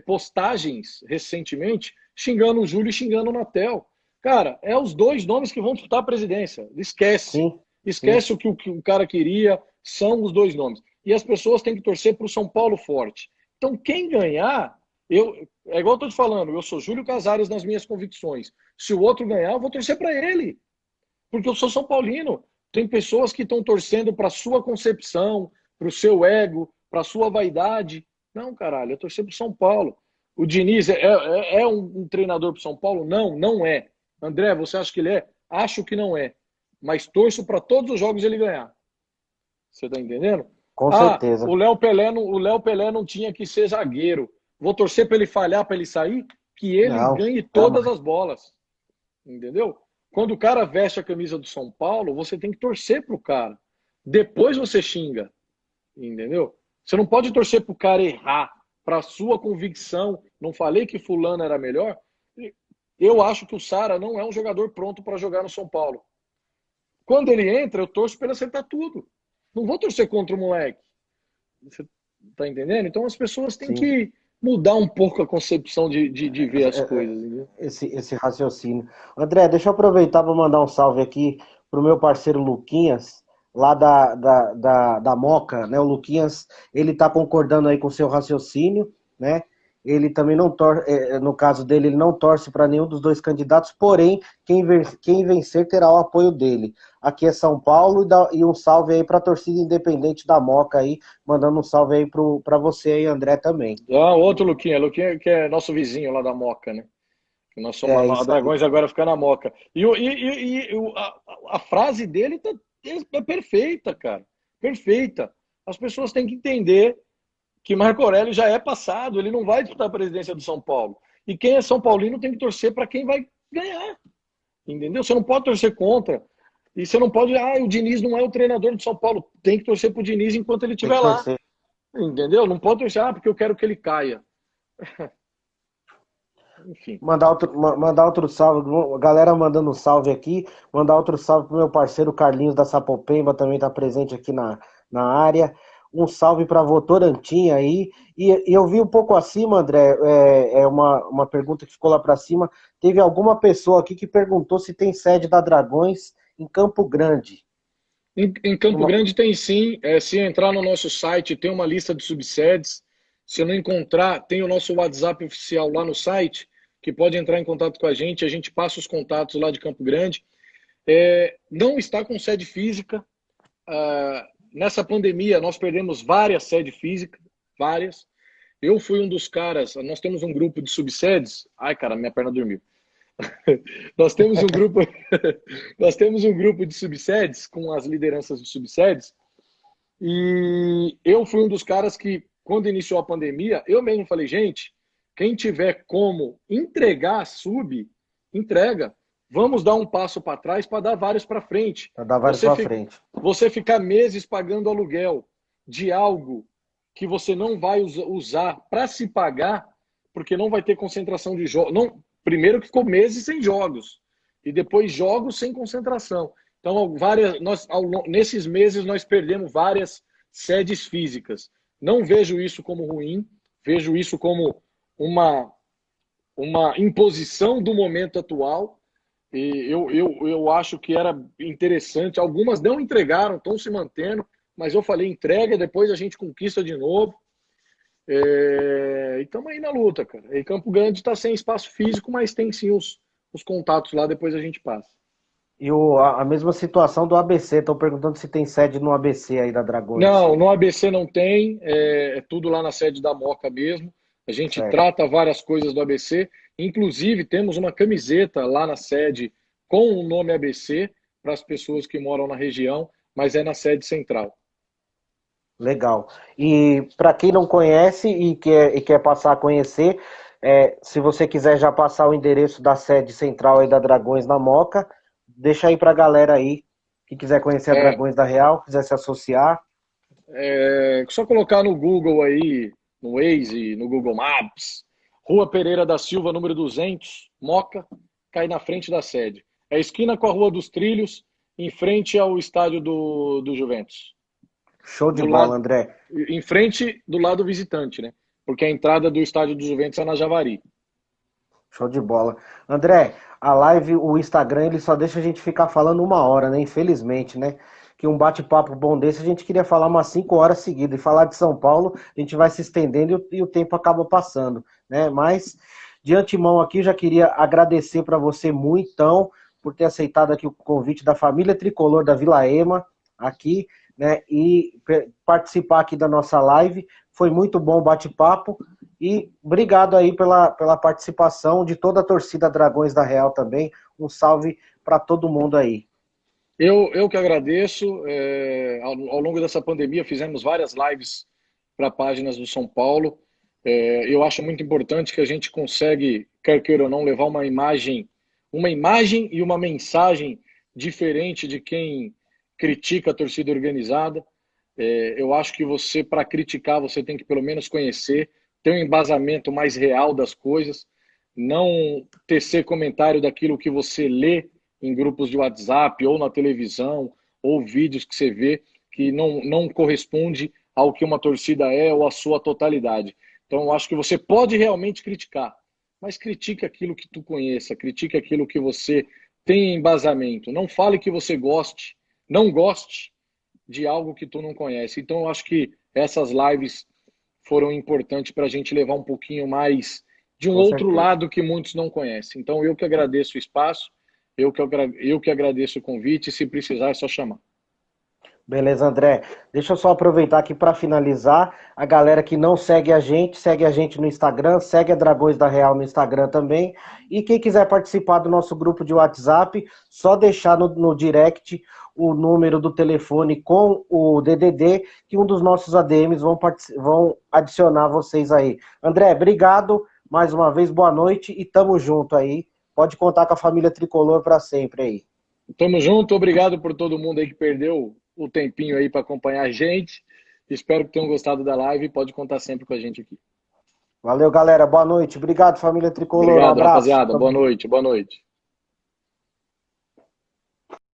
postagens recentemente xingando o Júlio e xingando o Natel. Cara, é os dois nomes que vão disputar a presidência. Esquece. Sim, sim. Esquece o que o cara queria, são os dois nomes. E as pessoas têm que torcer para o São Paulo forte. Então, quem ganhar, é igual eu estou te falando, eu sou Júlio Casares nas minhas convicções. Se o outro ganhar, eu vou torcer para ele. Porque eu sou São Paulino. Tem pessoas que estão torcendo para sua concepção, para o seu ego, para a sua vaidade. Não, caralho, eu torci para São Paulo. O Diniz é um treinador para São Paulo? Não, não é. André, você acha que ele é? Acho que não é. Mas torço para todos os jogos ele ganhar. Você está entendendo? Com Ah, certeza. o Léo Pelé não tinha que ser zagueiro. Vou torcer para ele falhar, para ele sair, que ele Não, ganhe todas jamais. as bolas. Entendeu? Quando o cara veste a camisa do São Paulo, você tem que torcer pro cara. Depois você xinga. Entendeu? Você não pode torcer pro cara errar, pra sua convicção. Não falei que fulano era melhor. Eu acho que o Sara não é um jogador pronto para jogar no São Paulo. Quando ele entra, eu torço para ele acertar tudo. Não vou torcer contra o moleque. Você tá entendendo? Então as pessoas têm Sim. que mudar um pouco a concepção de ver as coisas. Entendeu? Esse raciocínio. André, deixa eu aproveitar para mandar um salve aqui pro meu parceiro Luquinhas, lá da Moca, né? O Luquinhas, ele tá concordando aí com o seu raciocínio, né? Ele também não torce, no caso dele, ele não torce para nenhum dos dois candidatos, porém, quem vencer terá o apoio dele. Aqui é São Paulo e um salve aí para a torcida independente da Moca aí, mandando um salve aí para você aí, André, também. Ah, outro Luquinha. Luquinha que é nosso vizinho lá da Moca, né? Nós somos É a isso aí. Dragões agora fica na Moca. A frase dele é perfeita, cara. Perfeita. As pessoas têm que entender que Marco Aurélio já é passado, ele não vai disputar a presidência do São Paulo. E quem é São Paulino tem que torcer para quem vai ganhar. Entendeu? Você não pode torcer contra. E você não pode, o Diniz não é o treinador de São Paulo. Tem que torcer pro Diniz enquanto ele Tem que estiver lá. torcer. Entendeu? Não pode torcer, porque eu quero que ele caia. enfim. Mandar outro salve, a galera mandando um salve aqui, mandar outro salve pro meu parceiro Carlinhos da Sapopemba, também tá presente aqui na área. Um salve para Votorantim aí. E eu vi um pouco acima, André, uma pergunta que ficou lá para cima. Teve alguma pessoa aqui que perguntou se tem sede da Dragões em Campo Grande. Em Campo Grande tem sim. Se entrar no nosso site, tem uma lista de subsedes. Se eu não encontrar, tem o nosso WhatsApp oficial lá no site, que pode entrar em contato com a gente passa os contatos lá de Campo Grande. Não está com sede física. Nessa pandemia, nós perdemos várias sedes físicas, várias. Eu fui um dos caras, nós temos um grupo de subsedes. Ai, cara, minha perna dormiu. Nós temos um grupo, nós temos um grupo de subsedes com as lideranças de subsedes e eu fui um dos caras que, quando iniciou a pandemia, eu mesmo falei, gente, quem tiver como entregar a sub, entrega. Vamos dar um passo para trás para dar vários para frente. Para dar vários para frente. Você ficar meses pagando aluguel de algo que você não vai usar para se pagar, porque não vai ter concentração de jogos. Primeiro que ficou meses sem jogos, e depois jogos sem concentração. Então, nesses meses, nós perdemos várias sedes físicas. Não vejo isso como ruim, vejo isso como uma imposição do momento atual. E eu acho que era interessante. Algumas não entregaram, estão se mantendo, mas eu falei, entrega, depois a gente conquista de novo. E estamos aí na luta, cara. E Campo Grande está sem espaço físico, mas tem sim os contatos lá, depois a gente passa. E a mesma situação do ABC, estão perguntando se tem sede no ABC aí da Dragões. Não, no ABC não tem, é tudo lá na sede da Moca mesmo. A gente trata várias coisas do ABC, inclusive temos uma camiseta lá na sede com o nome ABC para as pessoas que moram na região, mas é na sede central. Legal. E para quem não conhece e quer passar a conhecer, se você quiser já passar o endereço da sede central aí da Dragões na Moca, deixa aí para a galera aí que quiser conhecer a Dragões da Real, quiser se associar. Só colocar no Google aí, no Waze, no Google Maps, Rua Pereira da Silva, número 200, Moca, cai na frente da sede. É esquina com a Rua dos Trilhos, em frente ao estádio do Juventus. Show de bola, André. Em frente do lado visitante, né? Porque a entrada do estádio do Juventus é na Javari. Show de bola. André, a live, o Instagram, ele só deixa a gente ficar falando 1 hora, né? Infelizmente, né? Que um bate-papo bom desse, a gente queria falar umas 5 horas seguidas. E falar de São Paulo, a gente vai se estendendo e o tempo acaba passando, né? Mas, de antemão aqui, já queria agradecer para você muitão por ter aceitado aqui o convite da família Tricolor da Vila Ema, aqui, né? E participar aqui da nossa live. Foi muito bom o bate-papo. E obrigado aí pela participação de toda a torcida Dragões da Real também. Um salve para todo mundo aí. Eu que agradeço. Ao longo dessa pandemia fizemos várias lives para páginas do São Paulo. Eu acho muito importante que a gente consegue, quer queira ou não, levar uma imagem e uma mensagem diferente de quem critica a torcida organizada. Eu acho que você, para criticar, você tem que pelo menos conhecer, ter um embasamento mais real das coisas, não tecer comentário daquilo que você lê em grupos de WhatsApp ou na televisão, ou vídeos que você vê que não corresponde ao que uma torcida é ou à sua totalidade. Então, eu acho que você pode realmente criticar, mas critique aquilo que tu conheça, critique aquilo que você tem embasamento. Não fale que você não goste de algo que tu não conhece. Então, eu acho que essas lives foram importantes para a gente levar um pouquinho mais de um outro lado que muitos não conhecem. Então, eu que agradeço o espaço, eu que agradeço o convite, e se precisar é só chamar. Beleza, André. Deixa eu só aproveitar aqui para finalizar. A galera que não segue a gente no Instagram, segue a Dragões da Real no Instagram também. E quem quiser participar do nosso grupo de WhatsApp, só deixar no direct o número do telefone com o DDD, que um dos nossos ADMs vão adicionar vocês aí. André, obrigado mais uma vez, boa noite e tamo junto aí. Pode contar com a família Tricolor para sempre aí. Tamo junto, obrigado por todo mundo aí que perdeu o tempinho aí para acompanhar a gente. Espero que tenham gostado da live e pode contar sempre com a gente aqui. Valeu, galera. Boa noite. Obrigado, família Tricolor. Um Obrigado, abraço. rapaziada. Boa noite, boa noite.